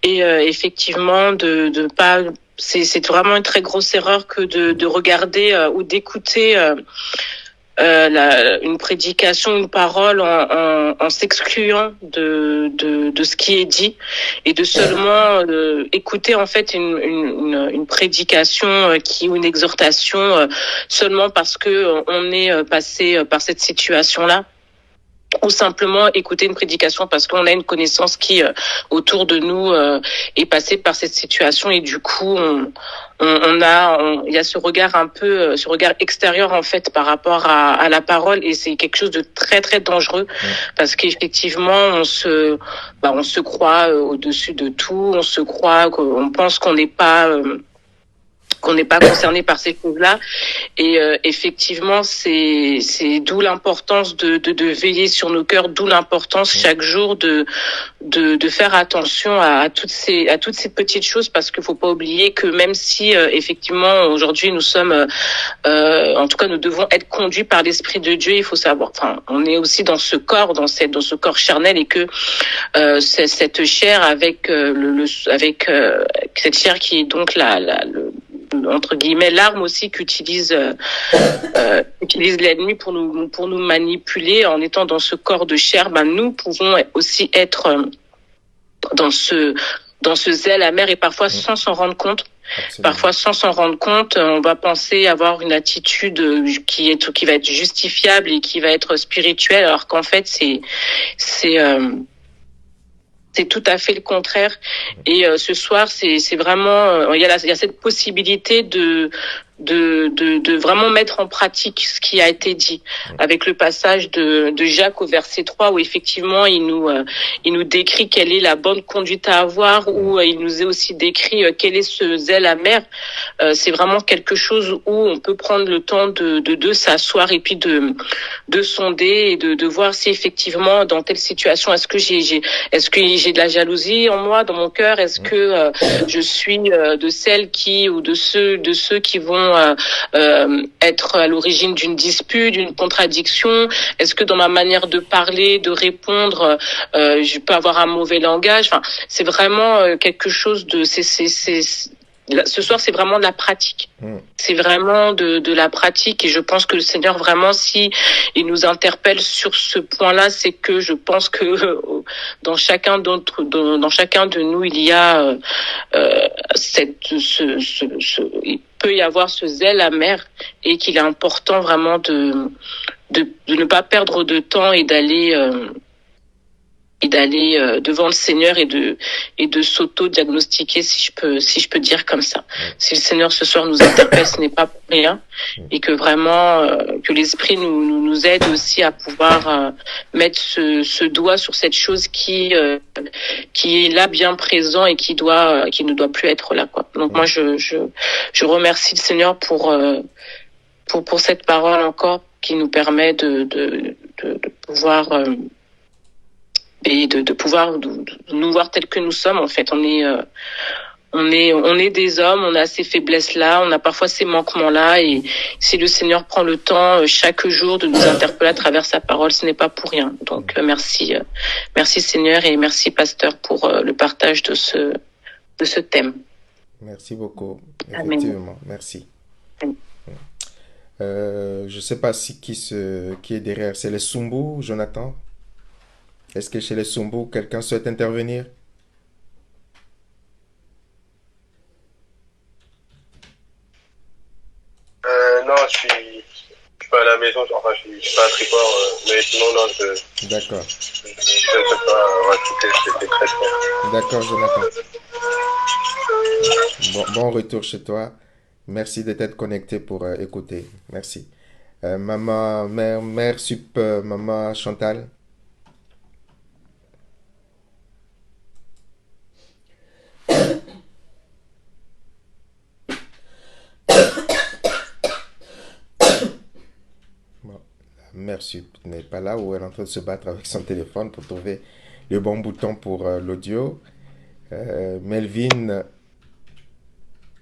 Et effectivement, de pas... C'est vraiment une très grosse erreur que de regarder ou d'écouter une prédication, une parole en s'excluant de ce qui est dit et de seulement écouter en fait une prédication ou une exhortation seulement parce que on est passé par cette situation-là, ou simplement écouter une prédication parce qu'on a une connaissance qui autour de nous est passée par cette situation, et du coup il y a ce regard un peu ce regard extérieur en fait par rapport à la parole, et c'est quelque chose de très très dangereux parce qu'effectivement on se croit au-dessus de tout, on pense qu'on n'est pas concerné par ces choses-là, et effectivement c'est d'où l'importance de veiller sur nos cœurs, d'où l'importance chaque jour de faire attention à toutes ces petites choses, parce qu'il faut pas oublier que même si effectivement aujourd'hui nous sommes en tout cas nous devons être conduits par l'Esprit de Dieu, il faut savoir, on est aussi dans ce corps, dans ce corps charnel, et que cette chair avec cette chair qui est donc entre guillemets l'arme aussi qu'utilise l'ennemi pour nous manipuler. En étant dans ce corps de chair, nous pouvons aussi être dans ce zèle amer, et parfois sans s'en rendre compte. Absolument. Parfois sans s'en rendre compte, on va penser avoir une attitude qui va être justifiable et qui va être spirituelle, alors qu'en fait c'est tout à fait le contraire. Et ce soir, c'est vraiment il y a cette possibilité de vraiment mettre en pratique ce qui a été dit, avec le passage de Jacques au verset 3, où effectivement il nous décrit quelle est la bonne conduite à avoir, où il nous est aussi décrit quel est ce zèle amer. C'est vraiment quelque chose où on peut prendre le temps de s'asseoir et puis de sonder et de voir si effectivement dans telle situation est-ce que j'ai de la jalousie en moi, dans mon cœur, est-ce que je suis de celles ou de ceux qui vont être à l'origine d'une dispute, d'une contradiction. Est-ce que dans ma manière de parler, de répondre, je peux avoir un mauvais langage? C'est vraiment quelque chose de ce soir, c'est vraiment de la pratique. C'est vraiment de la pratique, et je pense que le Seigneur, vraiment, si il nous interpelle sur ce point-là, c'est que je pense que dans chacun de nous, il y a il peut y avoir ce zèle amer, et qu'il est important vraiment de ne pas perdre de temps et d'aller devant le Seigneur et de s'auto-diagnostiquer, si je peux dire comme ça. Si le Seigneur ce soir nous interpelle, ce n'est pas pour rien, et que vraiment que l'Esprit nous aide aussi à pouvoir mettre ce doigt sur cette chose qui est là, bien présent, et qui ne doit plus être là, quoi. Donc moi je remercie le Seigneur pour cette parole encore, qui nous permet de pouvoir et de pouvoir nous voir tels que nous sommes. En fait, on est des hommes, on a ces faiblesses-là, on a parfois ces manquements-là, et si le Seigneur prend le temps chaque jour de nous interpeller à travers sa parole, ce n'est pas pour rien. Donc merci Seigneur, et merci pasteur pour le partage de ce thème. Merci beaucoup. Amen. Effectivement, merci. Amen. Je sais pas qui est derrière, c'est les Sumbu, Jonathan? Est-ce que chez les Sumbu, quelqu'un souhaite intervenir? Non, je suis pas à la maison, enfin je suis pas à Triport, mais sinon non, D'accord. je ne sais pas rajouter, c'était très clair. D'accord, Jonathan. Bon retour chez toi. Merci de t'être connecté pour écouter. Merci. Mère Sup, Maman Chantal. Mère Sup n'est pas là, ou elle est en train de se battre avec son téléphone pour trouver le bon bouton pour l'audio. Melvin.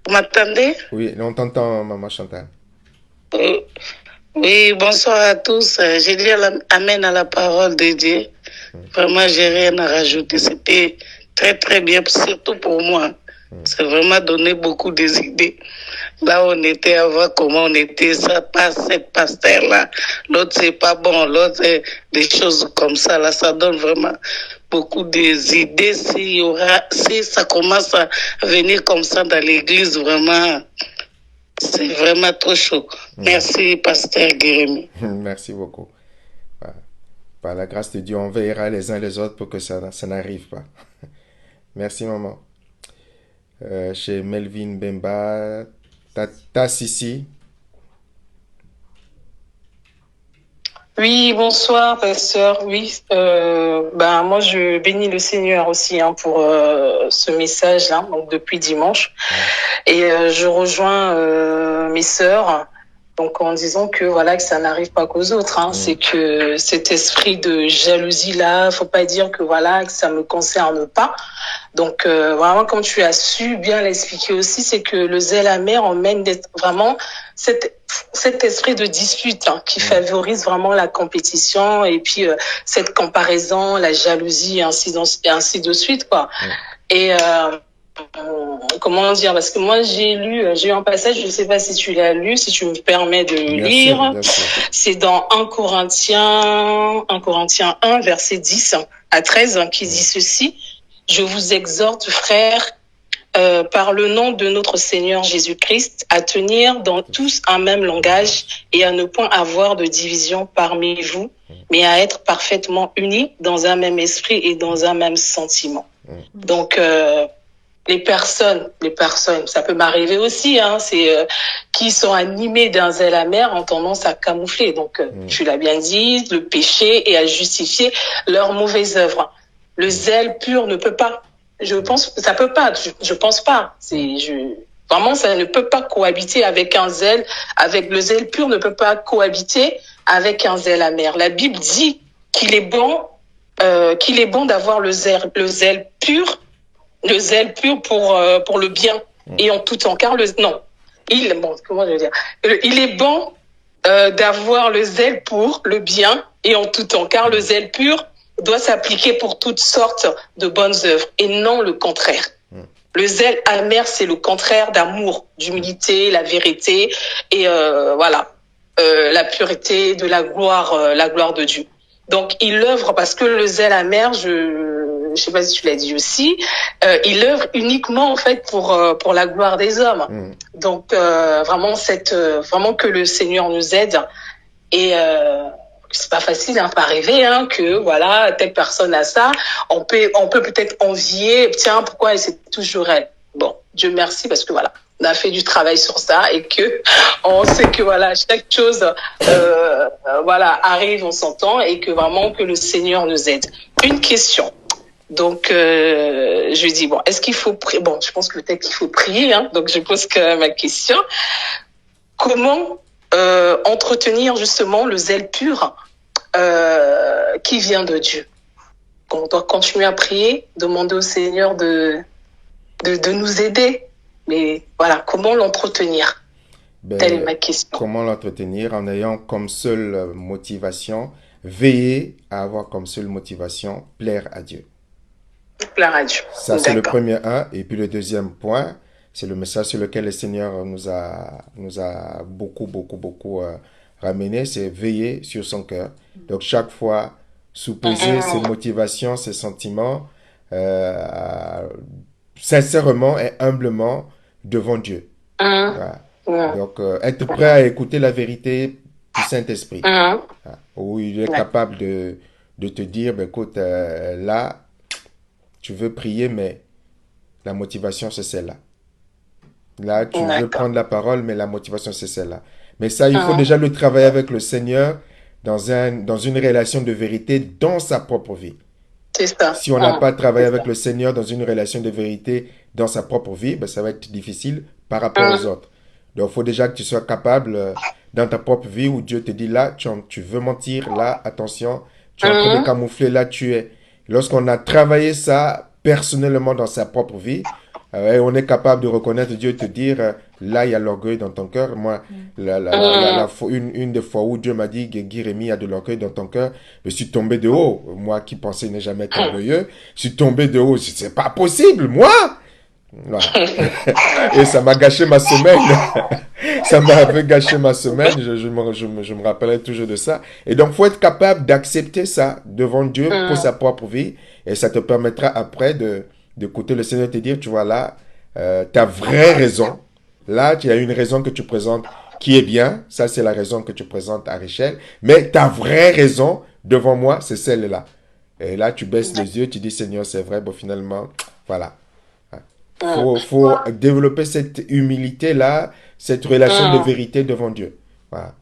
Vous m'entendez? Oui, on t'entend, Maman Chantal. Oui, bonsoir à tous. J'ai dit amen à la parole de Dieu. Vraiment, j'ai rien à rajouter. C'était très, très bien, surtout pour moi. C'est vraiment donné beaucoup des idées. Là, on était avant, comment on était, ça passe, cette pasteur-là. L'autre, c'est pas bon. L'autre, c'est des choses comme ça. Là, ça donne vraiment beaucoup des idées. Si ça commence à venir comme ça dans l'église, vraiment, c'est vraiment trop chaud. Merci, pasteur Guérémy. Merci beaucoup. Par la grâce de Dieu, on veillera les uns les autres pour que ça n'arrive pas. Merci, maman. Chez Melvin Bemba, Tata Sissi. Oui, bonsoir, pasteur. Oui, moi je bénis le Seigneur aussi pour ce message-là, donc depuis dimanche. Et je rejoins mes sœurs, donc en disant que voilà que ça n'arrive pas qu'aux autres. C'est que cet esprit de jalousie-là, faut pas dire que voilà que ça me concerne pas. Donc vraiment, comme tu as su bien l'expliquer aussi, c'est que le zèle amer emmène vraiment cet esprit de dispute qui favorise vraiment la compétition et puis cette comparaison, la jalousie, et ainsi de suite, quoi. Et comment dire, parce que moi j'ai eu un passage, je ne sais pas si tu l'as lu, si tu me permets de le lire. Bien sûr. C'est dans 1 Corinthiens 1, verset 10 à 13, qui dit ceci: je vous exhorte, frères, par le nom de notre Seigneur Jésus-Christ, à tenir dans tous un même langage et à ne point avoir de division parmi vous, mais à être parfaitement unis dans un même esprit et dans un même sentiment. Donc, les personnes, ça peut m'arriver aussi, qui sont animées d'un zèle amer ont tendance à camoufler. Donc, tu l'as bien dit, le péché et à justifier leurs mauvaises œuvres. Le zèle pur ne peut pas. Je pense pas. Vraiment, ça ne peut pas cohabiter avec un zèle. Avec le zèle pur ne peut pas cohabiter avec un zèle amer. La Bible dit qu'il est bon d'avoir le zèle pur pour le bien et en tout temps. Car il est bon d'avoir le zèle pour le bien et en tout temps. Car le zèle pur doit s'appliquer pour toutes sortes de bonnes œuvres et non le contraire. Le zèle amer, c'est le contraire d'amour, d'humilité, la vérité et la pureté de la gloire de Dieu. Donc il œuvre, parce que le zèle amer, je sais pas si tu l'as dit aussi, il œuvre uniquement en fait pour la gloire des hommes. Donc vraiment que le Seigneur nous aide. Et c'est pas facile pas rêver que voilà telle personne a ça. On peut peut-être envier, tiens, pourquoi c'est toujours elle. Bon, Dieu merci, parce que voilà, on a fait du travail sur ça et que on sait que voilà, chaque chose arrive en son temps et que vraiment que le Seigneur nous aide. Une question. Donc je dis est-ce qu'il faut prier? Bon, je pense que peut-être qu'il faut prier, donc je pose quand même ma question. Comment entretenir justement le zèle pur qui vient de Dieu? On doit continuer à prier, demander au Seigneur de nous aider. Mais voilà, comment l'entretenir? Telle est ma question. Comment l'entretenir? En ayant comme seule motivation, veiller à avoir comme seule motivation, plaire à Dieu. Plaire à Dieu. Ça, c'est le premier Et puis le deuxième point, c'est le message sur lequel le Seigneur nous a beaucoup ramené, c'est veiller sur son cœur. Donc chaque fois, sous-peser ses motivations, ses sentiments, sincèrement et humblement devant Dieu. Voilà. Donc être prêt à écouter la vérité du Saint-Esprit. Où il est capable de te dire, écoute, là, tu veux prier, mais la motivation, c'est celle-là. Là, tu veux prendre la parole, mais la motivation, c'est celle-là. Mais ça, il faut déjà le travailler avec le Seigneur dans une relation de vérité dans sa propre vie. C'est ça. Si on n'a pas travaillé avec le Seigneur dans une relation de vérité dans sa propre vie, ça va être difficile par rapport aux autres. Donc, il faut déjà que tu sois capable dans ta propre vie où Dieu te dit, là, tu veux mentir, là, attention, tu es en train de camoufler, là, tu es. Lorsqu'on a travaillé ça personnellement dans sa propre vie, on est capable de reconnaître Dieu et te dire, là, il y a l'orgueil dans ton cœur. Moi, une des fois où Dieu m'a dit, Guérémy, il y a de l'orgueil dans ton cœur, je suis tombé de haut. Moi qui pensais ne jamais être orgueilleux, je suis tombé de haut. C'est pas possible, moi! Voilà. Et ça m'a gâché ma semaine. Ça m'a un peu gâché ma semaine. Je me rappellerai toujours de ça. Et donc, faut être capable d'accepter ça devant Dieu pour sa propre vie. Et ça te permettra après d'écouter le Seigneur te dire, tu vois là, ta vraie raison. Là, tu as une raison que tu présentes qui est bien. Ça, c'est la raison que tu présentes à Richel. Mais ta vraie raison devant moi, c'est celle-là. Et là, tu baisses les yeux, tu dis, Seigneur, c'est vrai. Bon, finalement, voilà. Faut développer cette humilité-là, cette relation de vérité devant Dieu. Voilà.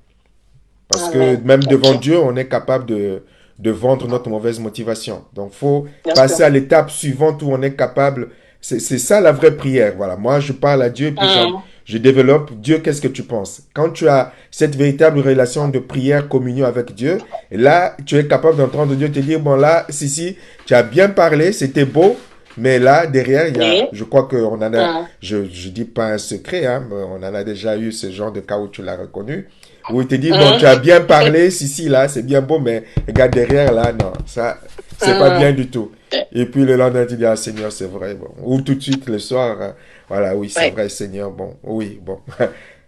Parce que même devant Dieu, on est capable de vendre notre mauvaise motivation. Donc, faut passer à l'étape suivante où on est capable. C'est ça la vraie prière. Voilà. Moi, je parle à Dieu, puis je développe. Dieu, qu'est-ce que tu penses? Quand tu as cette véritable relation de prière, communion avec Dieu, et là, tu es capable d'entendre Dieu te dire, bon là, si, tu as bien parlé, c'était beau. Mais là, derrière, il y a, je crois qu'on en a, je dis pas un secret, hein, mais on en a déjà eu ce genre de cas où tu l'as reconnu, où il te dit, bon, tu as bien parlé, si, là, c'est bien beau, mais regarde derrière, là, non, ça, c'est pas bien du tout. Et puis le lendemain, tu dis, ah, Seigneur, c'est vrai, bon. Ou tout de suite, le soir, voilà, oui, c'est vrai, Seigneur, bon, oui, bon.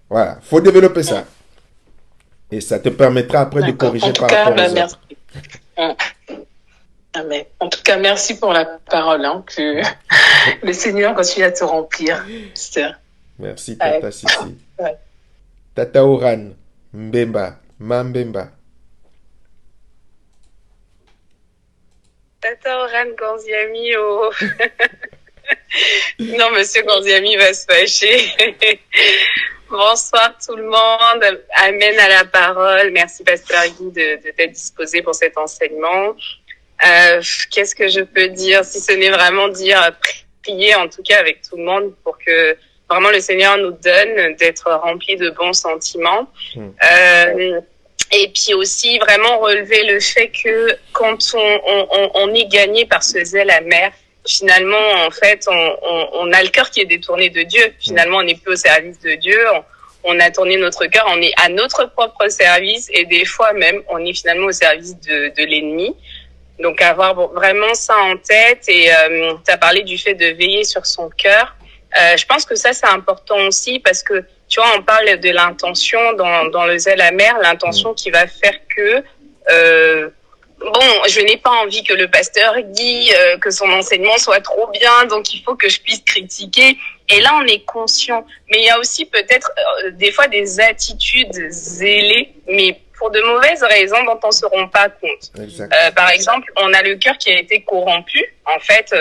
Voilà, faut développer ça. Et ça te permettra après de corriger par rapport aux autres. Amen. En tout cas, merci pour la parole, hein, que le Seigneur continue à te remplir. Merci, Tata Sissi. Tata Oran, Mbemba, Mambemba. Tata Oran Ganziami, oh. Non, Monsieur Ganziami va se fâcher. Bonsoir tout le monde. Amen à la parole. Merci, Pasteur Guy, de t'être disposé pour cet enseignement. Qu'est-ce que je peux dire, si ce n'est vraiment dire prier en tout cas avec tout le monde pour que vraiment le Seigneur nous donne d'être remplis de bons sentiments. Et puis aussi vraiment relever le fait que quand on est gagné par ce zèle amer, finalement en fait on a le cœur qui est détourné de Dieu. Finalement on n'est plus au service de Dieu. On a tourné notre cœur, on est à notre propre service et des fois même on est finalement au service de l'ennemi. Donc avoir vraiment ça en tête et tu as parlé du fait de veiller sur son cœur. Je pense que ça c'est important aussi parce que tu vois on parle de l'intention dans le zèle amer, l'intention qui va faire que bon, je n'ai pas envie que le pasteur Guy, que son enseignement soit trop bien, donc il faut que je puisse critiquer. Et là, on est conscient. Mais il y a aussi peut-être des fois des attitudes zélées, mais pour de mauvaises raisons dont on ne se rend pas compte. Par exemple, on a le cœur qui a été corrompu. En fait,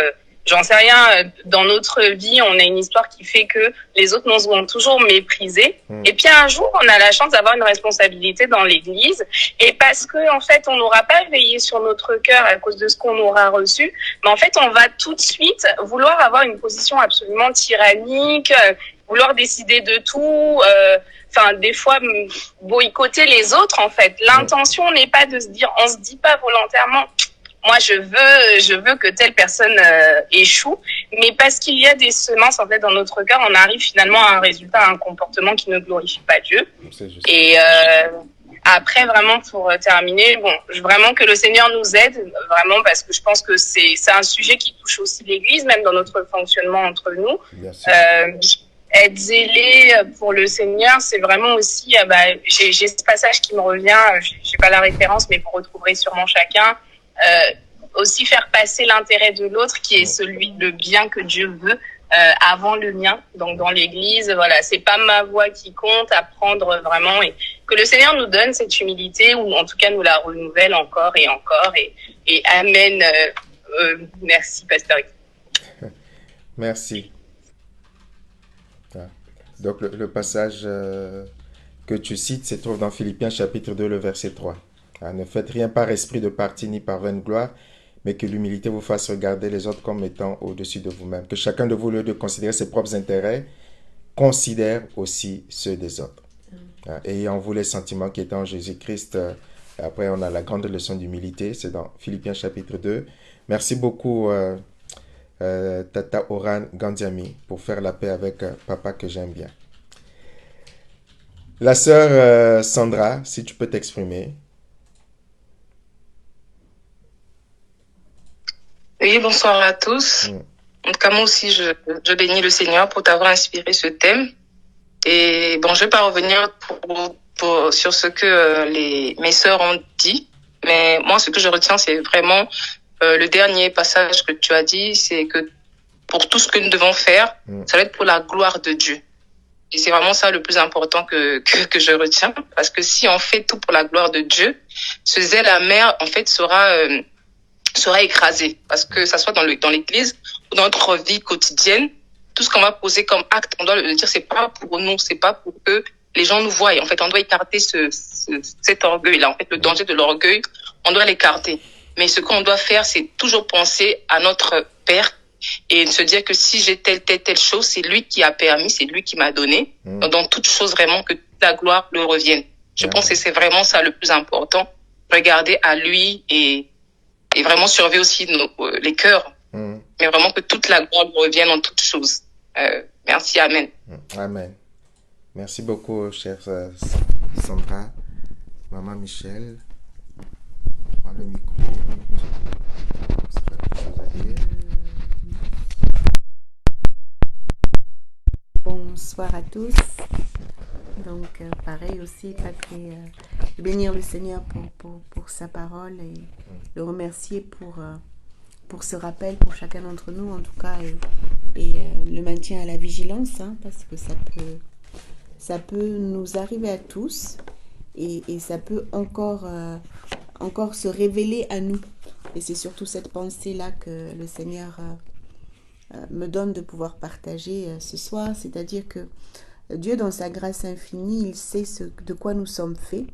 j'en sais rien, dans notre vie, on a une histoire qui fait que les autres nous ont toujours méprisés. Et puis un jour, on a la chance d'avoir une responsabilité dans l'église. Et parce que, en fait, on n'aura pas veillé sur notre cœur à cause de ce qu'on aura reçu, mais en fait, on va tout de suite vouloir avoir une position absolument tyrannique, vouloir décider de tout, enfin, des fois, boycotter les autres, en fait. L'intention n'est pas de se dire, on se dit pas volontairement, moi, je veux que telle personne échoue, mais parce qu'il y a des semences en fait dans notre cœur, on arrive finalement à un résultat, à un comportement qui ne glorifie pas Dieu. Et après, vraiment pour terminer, bon, vraiment que le Seigneur nous aide, vraiment parce que je pense que c'est un sujet qui touche aussi l'Église, même dans notre fonctionnement entre nous. Être zélé pour le Seigneur, c'est vraiment aussi, j'ai ce passage qui me revient, j'ai pas la référence, mais vous retrouverez sûrement chacun. Aussi faire passer l'intérêt de l'autre qui est celui le bien que Dieu veut avant le mien. Donc dans l'église, voilà, c'est pas ma voix qui compte, à prendre vraiment et que le Seigneur nous donne cette humilité ou en tout cas nous la renouvelle encore et encore et amen. Merci pasteur. Merci. Donc le passage que tu cites se trouve dans Philippiens chapitre 2 le verset 3. Ne faites rien par esprit de parti ni par vaine gloire, mais que l'humilité vous fasse regarder les autres comme étant au-dessus de vous-même. Que chacun de vous, au lieu de considérer ses propres intérêts, considère aussi ceux des autres. Ayant vous les sentiments qui étaient en Jésus-Christ. Après, on a la grande leçon d'humilité, c'est dans Philippiens chapitre 2. Merci beaucoup, Tata Oran Gandiami, pour faire la paix avec papa que j'aime bien. La sœur Sandra, si tu peux t'exprimer. Oui, bonsoir à tous. En tout cas, moi aussi, je bénis le Seigneur pour t'avoir inspiré ce thème. Et bon, je vais pas revenir sur ce que mes sœurs ont dit, mais moi, ce que je retiens, c'est vraiment le dernier passage que tu as dit, c'est que pour tout ce que nous devons faire, ça va être pour la gloire de Dieu. Et c'est vraiment ça le plus important que je retiens, parce que si on fait tout pour la gloire de Dieu, ce zèle amer, en fait, sera écrasé, parce que ça soit dans l'église ou dans notre vie quotidienne, tout ce qu'on va poser comme acte, on doit le dire, c'est pas pour nous, c'est pas pour que les gens nous voient. En fait, on doit écarter cet orgueil-là. En fait, le danger de l'orgueil, on doit l'écarter. Mais ce qu'on doit faire, c'est toujours penser à notre Père et se dire que si j'ai telle chose, c'est lui qui a permis, c'est lui qui m'a donné. Dans toute chose, vraiment, que toute la gloire lui revienne. Je pense que c'est vraiment ça le plus important. Regarder à lui et vraiment surveiller aussi les cœurs. Mais vraiment que toute la gloire lui revienne en toutes choses. Merci, Amen. Amen. Merci beaucoup, chère Sandra. Maman Michel, prends le micro. Est-ce que tu as quelque chose à dire? Bonsoir à tous. Donc, pareil aussi, de bénir le Seigneur pour sa parole et le remercier pour ce rappel pour chacun d'entre nous, en tout cas, et le maintien à la vigilance, hein, parce que ça peut nous arriver à tous et ça peut encore se révéler à nous. Et c'est surtout cette pensée-là que le Seigneur me donne de pouvoir partager ce soir, c'est-à-dire que Dieu, dans sa grâce infinie, il sait de quoi nous sommes faits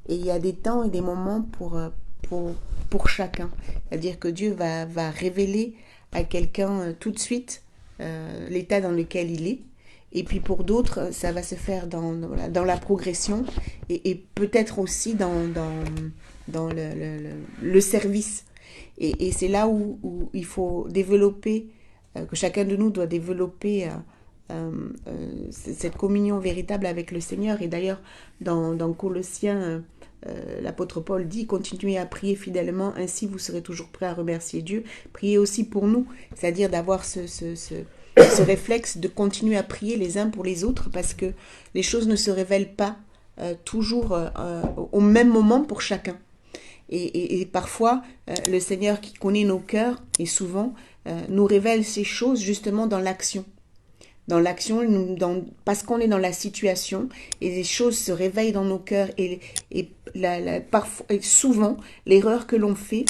et il y a des temps et des moments pour chacun. C'est-à-dire que Dieu va révéler à quelqu'un tout de suite l'état dans lequel il est. Et puis pour d'autres, ça va se faire dans la progression et peut-être aussi dans le service. Et c'est là où il faut développer, que chacun de nous doit développer cette communion véritable avec le Seigneur. Et d'ailleurs, dans Colossiens, l'apôtre Paul dit: continuez à prier fidèlement, ainsi vous serez toujours prêts à remercier Dieu. Priez aussi pour nous, c'est-à-dire d'avoir ce réflexe de continuer à prier les uns pour les autres, parce que les choses ne se révèlent pas toujours au même moment pour chacun. Et parfois, le Seigneur qui connaît nos cœurs, et souvent, nous révèle ces choses justement dans l'action. Dans l'action, parce qu'on est dans la situation, et les choses se réveillent dans nos cœurs. Et parfois, et souvent, l'erreur que l'on fait,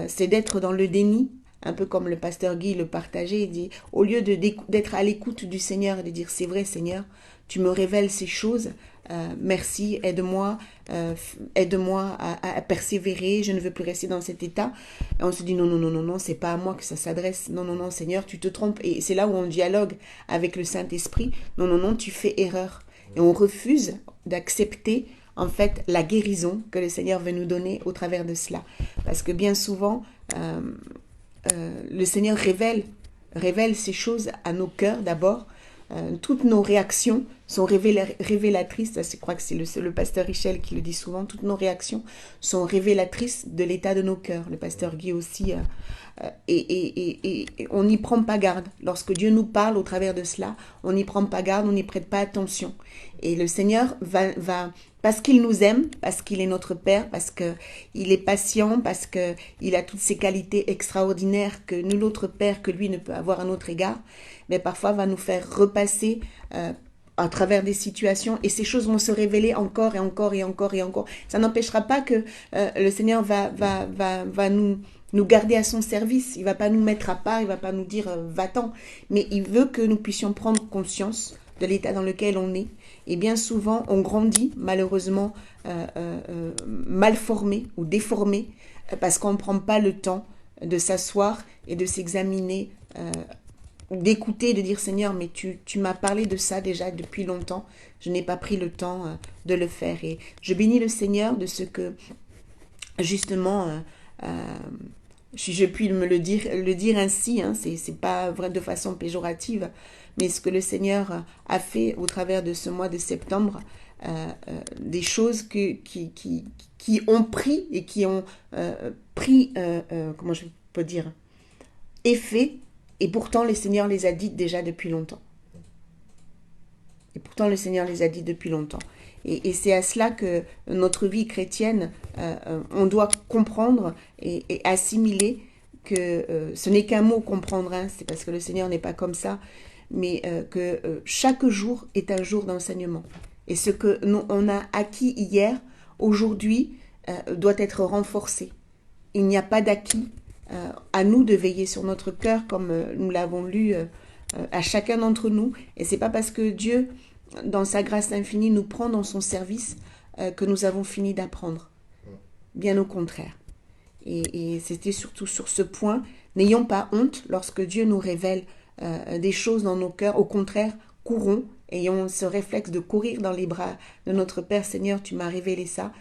c'est d'être dans le déni, un peu comme le pasteur Guy le partageait. Il dit, au lieu d'être à l'écoute du Seigneur et de dire: c'est vrai Seigneur, tu me révèles ces choses, merci, aide-moi à persévérer, je ne veux plus rester dans cet état. Et on se dit non, c'est pas à moi que ça s'adresse, non, Seigneur, tu te trompes. Et c'est là où on dialogue avec le Saint-Esprit, non, tu fais erreur. Et on refuse d'accepter en fait la guérison que le Seigneur veut nous donner au travers de cela. Parce que bien souvent, le Seigneur révèle ces choses à nos cœurs d'abord. Toutes nos réactions sont révélatrices. Je crois que c'est le pasteur Richel qui le dit souvent. Toutes nos réactions sont révélatrices de l'état de nos cœurs. Le pasteur Guy aussi. Et on n'y prend pas garde. Lorsque Dieu nous parle au travers de cela, on n'y prend pas garde, on n'y prête pas attention. Et le Seigneur va parce qu'il nous aime, parce qu'il est notre Père, parce qu'il est patient, parce qu'il a toutes ces qualités extraordinaires que nul autre Père que lui ne peut avoir à notre égard, mais parfois va nous faire repasser à travers des situations, et ces choses vont se révéler encore et encore et encore et encore. Ça n'empêchera pas que le Seigneur va nous garder à son service. Il va pas nous mettre à part, il va pas nous dire va-t'en, mais il veut que nous puissions prendre conscience de l'état dans lequel on est. Et bien souvent, on grandit malheureusement mal formé ou déformé parce qu'on ne prend pas le temps de s'asseoir et de s'examiner, d'écouter, de dire: Seigneur, mais tu m'as parlé de ça déjà depuis longtemps, je n'ai pas pris le temps de le faire. Et je bénis le Seigneur de ce que justement je puis le dire ainsi, hein, c'est pas vrai de façon péjorative, mais ce que le Seigneur a fait au travers de ce mois de septembre, des choses qui ont pris et qui ont pris, comment je peux dire, effet Et pourtant, le Seigneur les a dites déjà depuis longtemps. Et pourtant, le Seigneur les a dites depuis longtemps. Et c'est à cela que notre vie chrétienne, on doit comprendre et assimiler que ce n'est qu'un mot comprendre, hein, c'est parce que le Seigneur n'est pas comme ça, mais que chaque jour est un jour d'enseignement. Et ce que on a acquis hier, aujourd'hui, doit être renforcé. Il n'y a pas d'acquis. À nous de veiller sur notre cœur, comme nous l'avons lu à chacun d'entre nous. Et c'est pas parce que Dieu, dans sa grâce infinie, nous prend dans son service que nous avons fini d'apprendre. Bien au contraire. Et c'était surtout sur ce point, n'ayons pas honte lorsque Dieu nous révèle des choses dans nos cœurs. Au contraire, courons, ayons ce réflexe de courir dans les bras de notre Père. Seigneur, tu m'as révélé ça.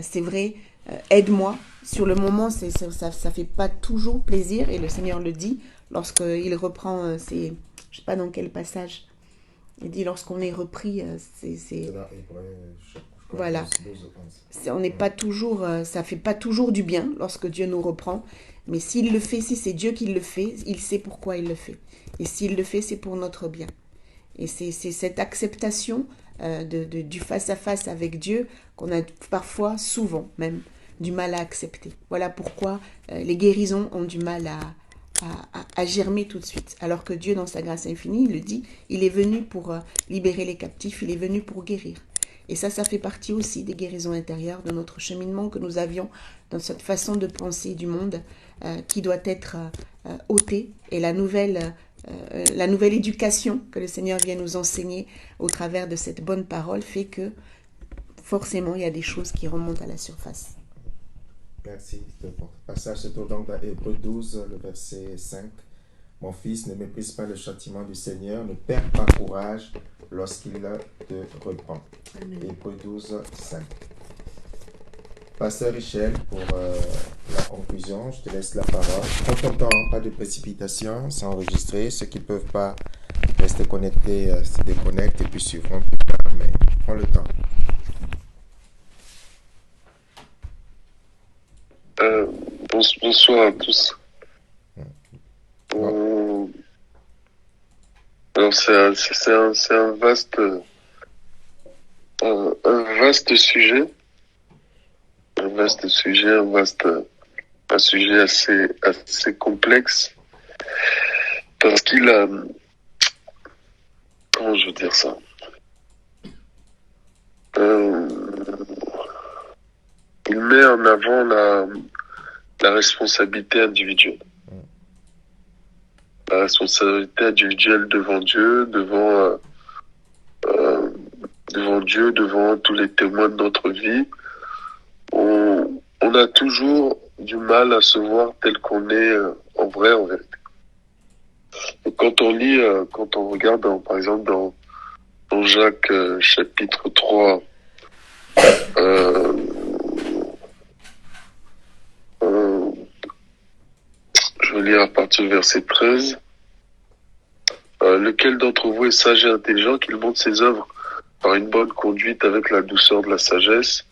C'est vrai, aide-moi. Sur le moment, ça fait pas toujours plaisir, et le Seigneur le dit lorsqu'il reprend je sais pas dans quel passage. Il dit lorsqu'on est repris, voilà. On n'est pas toujours, ça fait pas toujours du bien lorsque Dieu nous reprend, mais s'il le fait, si c'est Dieu qui le fait, il sait pourquoi il le fait. Et s'il le fait, c'est pour notre bien. Et c'est cette acceptation du face-à-face avec Dieu qu'on a parfois, souvent même, du mal à accepter. Voilà pourquoi les guérisons ont du mal à germer tout de suite. Alors que Dieu, dans sa grâce infinie, il le dit, il est venu pour libérer les captifs, il est venu pour guérir. Et ça fait partie aussi des guérisons intérieures, de notre cheminement que nous avions dans cette façon de penser du monde qui doit être ôtée. Et la nouvelle éducation que le Seigneur vient nous enseigner au travers de cette bonne parole fait que forcément il y a des choses qui remontent à la surface. Merci. Le passage se trouve donc dans Hébreux 12, le verset 5. Mon fils, ne méprise pas le châtiment du Seigneur, ne perds pas courage lorsqu'il te reprend. Hébreux 12, 5. Pasteur Richel, pour la conclusion, je te laisse la parole. Prends ton temps, pas de précipitation, c'est enregistré. Ceux qui ne peuvent pas rester connectés se déconnectent et puis suivront plus tard, mais prends le temps. Bonsoir à tous. Alors c'est un vaste sujet, un sujet assez complexe, parce qu'il a, comment je veux dire ça, il met en avant la responsabilité individuelle. La responsabilité individuelle devant Dieu, devant Dieu, devant tous les témoins de notre vie. On a toujours du mal à se voir tel qu'on est en vérité. Et quand on lit, quand on regarde par exemple dans Jacques chapitre 3, je vais lire à partir du verset 13. Lequel d'entre vous est sage et intelligent, qu'il montre ses œuvres par une bonne conduite avec la douceur de la sagesse.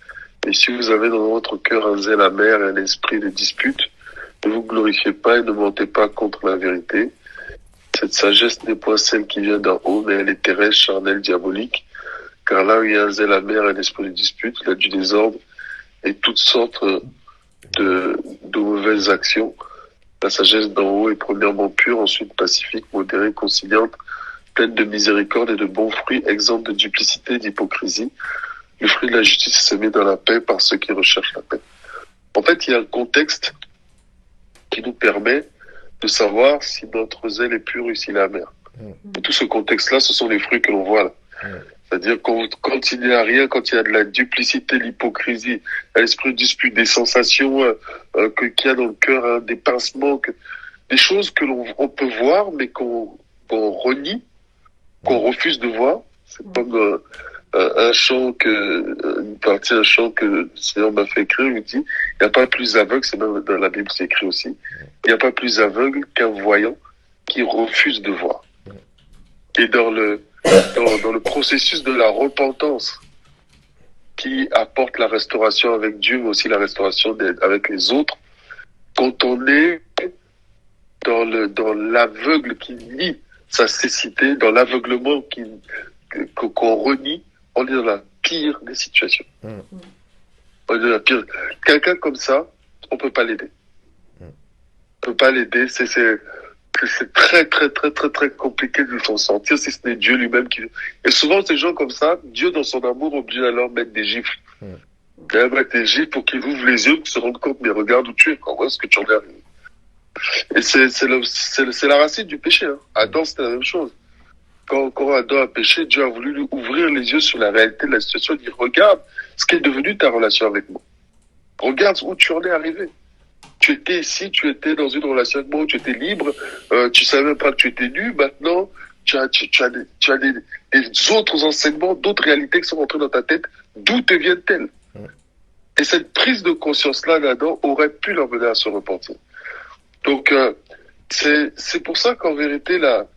Et si vous avez dans votre cœur un zèle amer et un esprit de dispute, ne vous glorifiez pas et ne mentez pas contre la vérité. Cette sagesse n'est pas celle qui vient d'en haut, mais elle est terrestre, charnelle, diabolique. Car là où il y a un zèle amer et un esprit de dispute, il y a du désordre et toutes sortes de mauvaises actions. La sagesse d'en haut est premièrement pure, ensuite pacifique, modérée, conciliante, pleine de miséricorde et de bons fruits, exempte de duplicité et d'hypocrisie. Le fruit de la justice est semé dans la paix par ceux qui recherchent la paix. En fait, il y a un contexte qui nous permet de savoir si notre zèle est pur ou s'il est amer. Et tout ce contexte-là, ce sont les fruits que l'on voit là. C'est-à-dire quand il n'y a rien, quand il y a de la duplicité, l'hypocrisie, l'esprit de dispute, des sensations qu'il y a dans le cœur, des pincements, des choses que l'on peut voir, mais qu'on renie, qu'on refuse de voir. C'est comme un chant une partie d'un chant que le Seigneur m'a fait écrire, il me dit, il n'y a pas plus aveugle, c'est même dans la Bible c'est écrit aussi, il n'y a pas plus aveugle qu'un voyant qui refuse de voir. Et dans le processus de la repentance qui apporte la restauration avec Dieu, mais aussi la restauration avec les autres, quand on est dans l'aveugle qui nie sa cécité, dans l'aveuglement qu'on renie, on est dans la pire des situations. On est dans la pire. Quelqu'un comme ça, on peut pas l'aider. On peut pas l'aider. C'est très, très, très, très, très compliqué de s'en sortir si ce n'est Dieu lui-même qui... Et souvent, ces gens comme ça, Dieu, dans son amour, oblige à leur mettre des gifles. Il va mettre des gifles pour qu'ils ouvrent les yeux, pour se rendre compte, mais regarde où tu es, où est-ce que tu en es arrivé. Et c'est la racine du péché. Hein. Adam, c'était la même chose. Quand Adam a péché, Dieu a voulu lui ouvrir les yeux sur la réalité de la situation. Il dit, regarde ce qu'est devenu ta relation avec moi. Regarde où tu en es arrivé. Tu étais ici, tu étais dans une relation avec moi où tu étais libre, tu savais même pas que tu étais nu. Maintenant, tu as des autres enseignements, d'autres réalités qui sont rentrées dans ta tête. D'où te viennent-elles? Et cette prise de conscience-là d'Adam aurait pu l'emmener à se repentir. Donc, c'est pour ça qu'en vérité, là,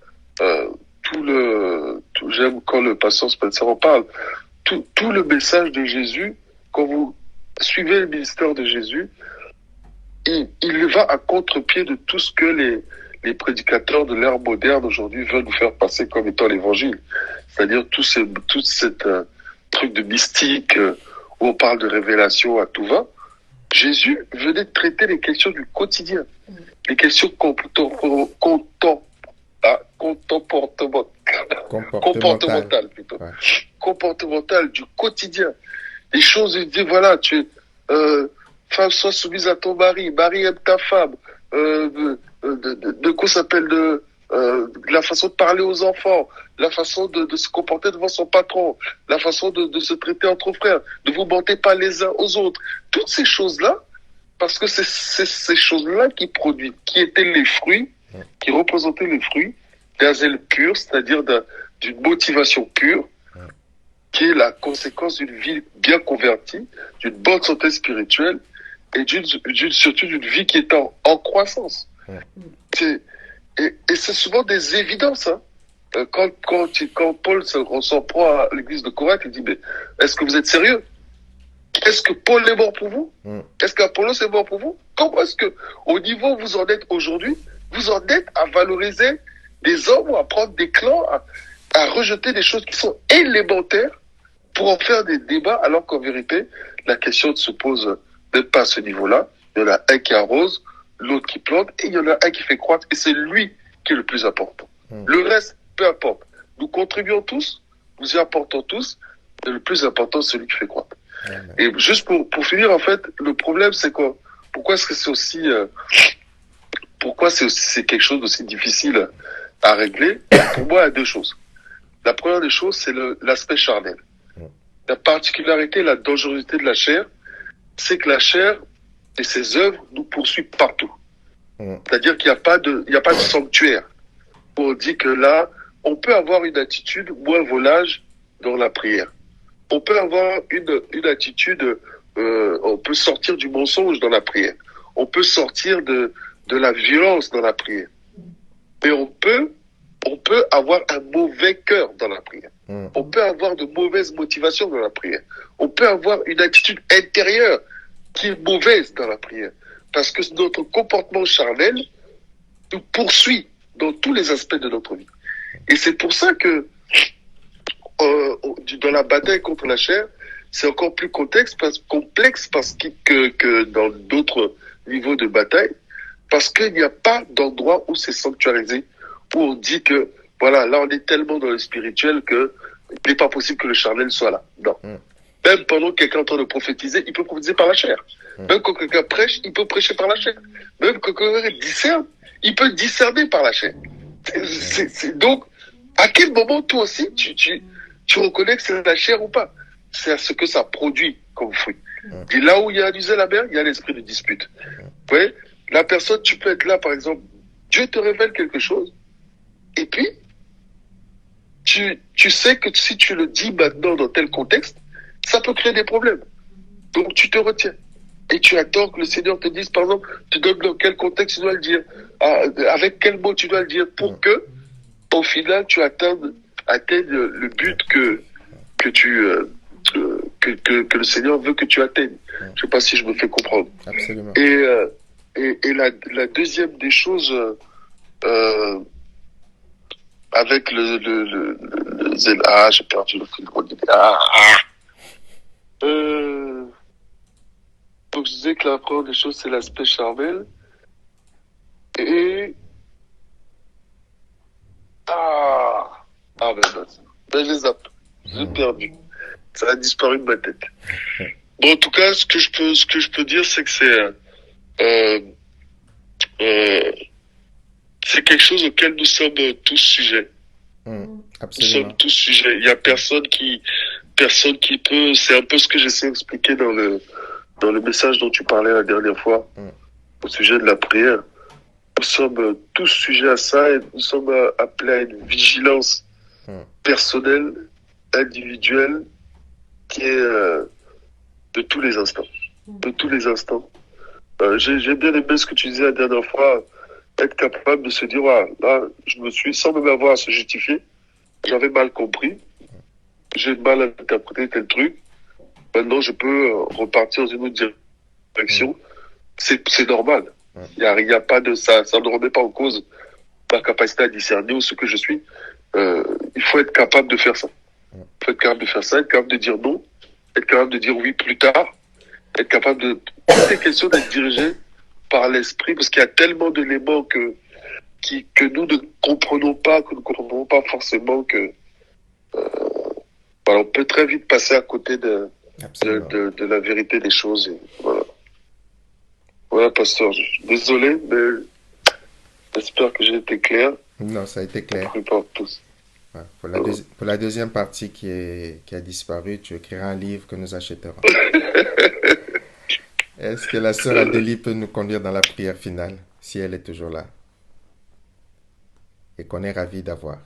j'aime quand le pasteur Spencer en parle, tout le message de Jésus, quand vous suivez le ministère de Jésus, il va à contre-pied de tout ce que les prédicateurs de l'ère moderne aujourd'hui veulent nous faire passer comme étant l'évangile. C'est-à-dire tout cette truc de mystique, où on parle de révélation à tout va. Jésus venait traiter les questions du quotidien, les questions comportementales plutôt, comportementales du quotidien. Les choses, il dit voilà, femme, sois soumise à ton mari, mari aime ta femme, de quoi s'appelle la façon de parler aux enfants, la façon de se comporter devant son patron, la façon de se traiter entre frères, de vous mentez pas les uns aux autres. Toutes ces choses-là, parce que c'est ces choses-là qui étaient les fruits, qui représentaient les fruits d'un zèle pur, c'est-à-dire d'une motivation pure, qui est la conséquence d'une vie bien convertie, d'une bonne santé spirituelle et surtout d'une vie qui est en croissance. Et c'est souvent des évidences. Hein. Quand Paul s'en prend à l'église de Corinthe, il dit, mais est-ce que vous êtes sérieux? Est-ce que Paul est mort pour vous? Est-ce qu'Apollos est mort pour vous? Comment est-ce que, au niveau où vous en êtes aujourd'hui, vous en êtes à valoriser des hommes ou à prendre des clans, à rejeter des choses qui sont élémentaires pour en faire des débats, alors qu'en vérité, la question ne se pose même pas à ce niveau-là. Il y en a un qui arrose, l'autre qui plante, et il y en a un qui fait croître, et c'est lui qui est le plus important. Le reste, peu importe. Nous contribuons tous, nous y apportons tous, mais le plus important, c'est celui qui fait croître. Et juste pour finir, en fait, le problème, c'est quoi? Pourquoi est-ce que c'est aussi, c'est quelque chose d'aussi difficile à régler? Pour moi, il y a deux choses. La première des choses, c'est l'aspect charnel. La particularité, la dangerosité de la chair, c'est que la chair et ses œuvres nous poursuivent partout. C'est-à-dire qu'il n'y a pas de sanctuaire. On dit que là, on peut avoir une attitude moins volage dans la prière. On peut avoir une attitude, on peut sortir du mensonge dans la prière. On peut sortir de la violence dans la prière. Mais on peut avoir un mauvais cœur dans la prière. On peut avoir de mauvaises motivations dans la prière. On peut avoir une attitude intérieure qui est mauvaise dans la prière. Parce que notre comportement charnel nous poursuit dans tous les aspects de notre vie. Et c'est pour ça que dans la bataille contre la chair, c'est encore plus complexe parce que dans d'autres niveaux de bataille, parce qu'il n'y a pas d'endroit où c'est sanctuarisé, où on dit que, voilà, là on est tellement dans le spirituel que il n'est pas possible que le charnel soit là. Non. Même pendant que quelqu'un est en train de prophétiser, il peut prophétiser par la chair. Même quand quelqu'un prêche, il peut prêcher par la chair. Même quand quelqu'un discerne, il peut discerner par la chair. Donc, à quel moment toi aussi tu reconnais que c'est la chair ou pas? C'est à ce que ça produit comme fruit. Et là où il y a du zèle amer, il y a l'esprit de dispute. Vous voyez, la personne, tu peux être là, par exemple, Dieu te révèle quelque chose, et puis, tu sais que si tu le dis maintenant dans tel contexte, ça peut créer des problèmes. Donc tu te retiens. Et tu attends que le Seigneur te dise, par exemple, tu donnes dans quel contexte tu dois le dire, avec quel mot tu dois le dire, pour que, au final, tu atteignes le but que le Seigneur veut que tu atteignes. Je sais pas si je me fais comprendre. Absolument. Et la deuxième des choses avec le zèle. Ah, j'ai perdu le fil de mon idée. Donc je disais que la première des choses, c'est l'aspect charnel. Et... Ben, je les zappe. J'ai perdu. Ça a disparu de ma tête. Bon, en tout cas, ce que je peux dire, c'est que c'est quelque chose auquel nous sommes tous sujets. Nous Absolument. sommes tous sujets. Il y a personne qui peut, c'est un peu ce que j'essaie d'expliquer dans le message dont tu parlais la dernière fois, au sujet de la prière. Nous sommes tous sujets à ça et nous sommes appelés à une vigilance personnelle, individuelle, qui est de tous les instants. De tous les instants. J'ai bien aimé ce que tu disais la dernière fois, être capable de se dire, là, je me suis, sans même avoir à se justifier, j'avais mal compris, j'ai mal interprété tel truc, maintenant je peux repartir dans une autre direction. C'est normal. Il y a pas de ça ne remet pas en cause ma capacité à discerner ou ce que je suis. Il faut être capable de faire ça. Il faut être capable de faire ça, être capable de dire non, être capable de dire oui plus tard, être capable de... C'est question d'être dirigé par l'esprit, parce qu'il y a tellement d'éléments que nous ne comprenons pas, que nous ne comprenons pas forcément, que voilà, on peut très vite passer à côté de la vérité des choses. Et voilà. Voilà, pasteur, je suis désolé, mais j'espère que j'ai été clair. Non, ça a été clair. Pour tous. Ouais. Pour la deuxième partie qui a disparu, tu écriras un livre que nous achèterons. Est-ce que la sœur Adélie peut nous conduire dans la prière finale, si elle est toujours là, et qu'on est ravis d'avoir?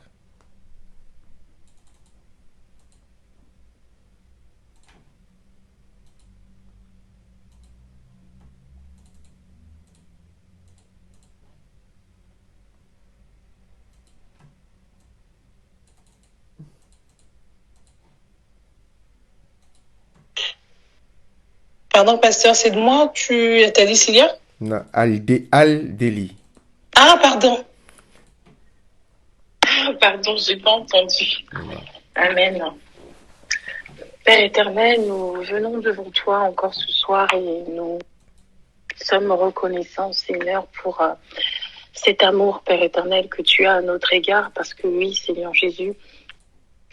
Pardon, pasteur, c'est de moi tu as dit Célia? Non, Aldélie. Ah, pardon. Pardon, j'ai pas entendu. Amen. Père éternel, nous venons devant toi encore ce soir et nous sommes reconnaissants, Seigneur, pour cet amour, Père éternel, que tu as à notre égard, parce que oui, Seigneur Jésus,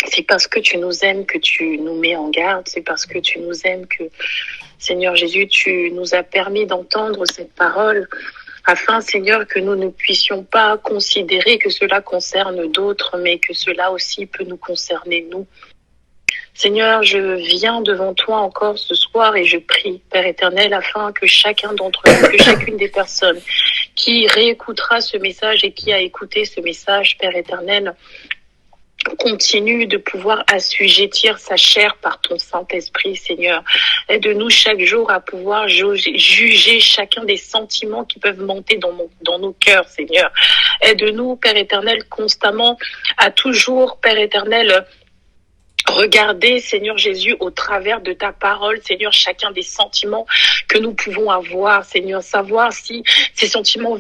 c'est parce que tu nous aimes que tu nous mets en garde, c'est parce que tu nous aimes que, Seigneur Jésus, tu nous as permis d'entendre cette parole, afin, Seigneur, que nous ne puissions pas considérer que cela concerne d'autres, mais que cela aussi peut nous concerner, nous. Seigneur, je viens devant toi encore ce soir et je prie, Père éternel, afin que chacun d'entre nous, que chacune des personnes qui réécoutera ce message et qui a écouté ce message, Père éternel, continue de pouvoir assujettir sa chair par ton Saint-Esprit, Seigneur. Aide-nous chaque jour à pouvoir juger chacun des sentiments qui peuvent monter dans nos cœurs, Seigneur. Aide-nous, Père éternel, constamment à toujours, Père éternel, regarder, Seigneur Jésus, au travers de ta parole, Seigneur, chacun des sentiments que nous pouvons avoir, Seigneur, savoir si ces sentiments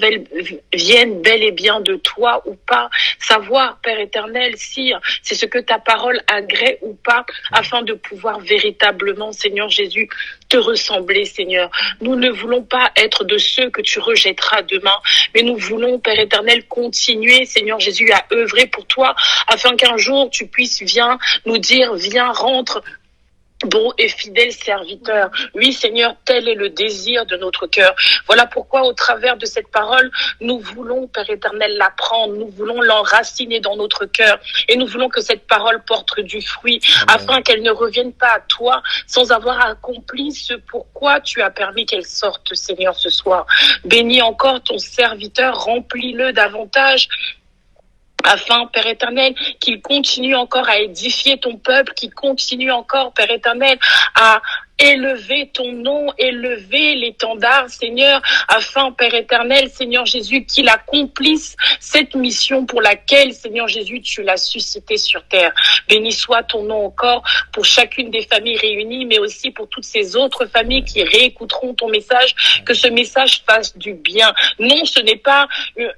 viennent bel et bien de toi ou pas, savoir, Père éternel, si c'est ce que ta parole agrée ou pas, afin de pouvoir véritablement, Seigneur Jésus, te ressembler, Seigneur. Nous ne voulons pas être de ceux que tu rejetteras demain, mais nous voulons, Père éternel, continuer, Seigneur Jésus, à œuvrer pour toi, afin qu'un jour tu puisses nous dire, viens, rentre, bon et fidèle serviteur. Oui, Seigneur, tel est le désir de notre cœur. Voilà pourquoi, au travers de cette parole, nous voulons, Père éternel, l'apprendre. Nous voulons l'enraciner dans notre cœur. Et nous voulons que cette parole porte du fruit, afin qu'elle ne revienne pas à toi sans avoir accompli ce pourquoi tu as permis qu'elle sorte, Seigneur, ce soir. Bénis encore ton serviteur, remplis-le davantage, afin, Père éternel, qu'il continue encore à édifier ton peuple, qu'il continue encore, Père éternel, à élever ton nom, élever l'étendard, Seigneur, afin, Père éternel, Seigneur Jésus, qu'il accomplisse cette mission pour laquelle, Seigneur Jésus, tu l'as suscité sur terre. Béni soit ton nom encore pour chacune des familles réunies, mais aussi pour toutes ces autres familles qui réécouteront ton message, que ce message fasse du bien. Non, ce n'est pas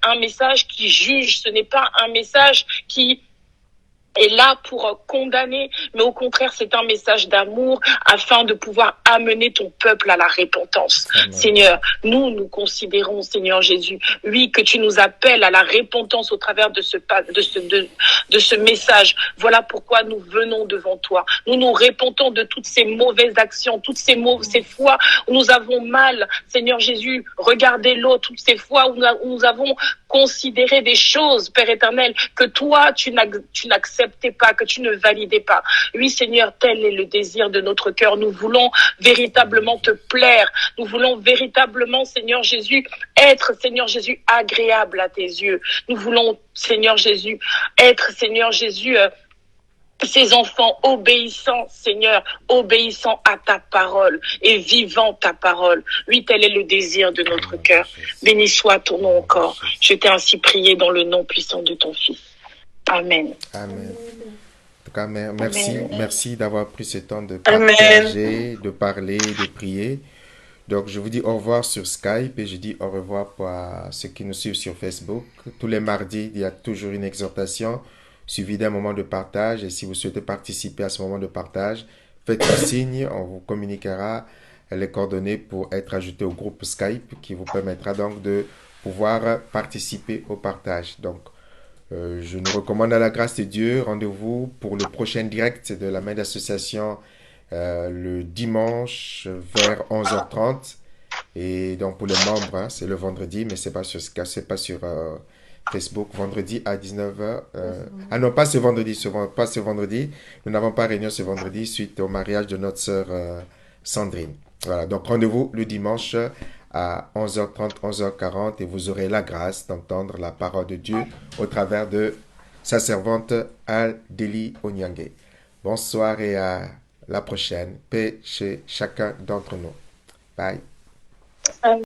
un message qui juge, ce n'est pas un message qui est là pour condamner, mais au contraire, c'est un message d'amour afin de pouvoir amener ton peuple à la repentance. Amen. Seigneur, nous considérons, Seigneur Jésus, oui, que tu nous appelles à la repentance au travers de ce message. Voilà pourquoi nous venons devant toi. Nous nous repentons de toutes ces mauvaises actions, toutes ces fois où nous avons mal, Seigneur Jésus, regardez l'autre, toutes ces fois où nous avons considéré des choses, Père éternel, que toi, tu n'acceptais pas, que tu ne validais pas. Oui, Seigneur, tel est le désir de notre cœur. Nous voulons véritablement te plaire. Nous voulons véritablement, Seigneur Jésus, être, Seigneur Jésus, agréable à tes yeux. Nous voulons, Seigneur Jésus, être, Seigneur Jésus, ces enfants obéissants, Seigneur, obéissants à ta parole et vivant ta parole. Oui, tel est le désir de notre cœur. Béni soit ton nom encore. Je t'ai ainsi prié dans le nom puissant de ton Fils. Amen. Amen. En tout cas, merci d'avoir pris ce temps de partager, de parler, de prier. Donc, je vous dis au revoir sur Skype et je dis au revoir pour ceux qui nous suivent sur Facebook. Tous les mardis, il y a toujours une exhortation suivi d'un moment de partage. Et si vous souhaitez participer à ce moment de partage, faites un signe, on vous communiquera les coordonnées pour être ajouté au groupe Skype qui vous permettra donc de pouvoir participer au partage. Donc, je nous recommande à la grâce de Dieu. Rendez-vous pour le prochain direct de la main d'association le dimanche vers 11h30. Et donc, pour les membres, c'est le vendredi, mais c'est pas sur Facebook, vendredi à 19h. Ah non, pas ce vendredi. Nous n'avons pas réunion ce vendredi suite au mariage de notre sœur Sandrine. Voilà, donc rendez-vous le dimanche à 11h30, 11h40 et vous aurez la grâce d'entendre la parole de Dieu au travers de sa servante Aldélie Onyangue. Bonsoir et à la prochaine. Paix chez chacun d'entre nous. Bye.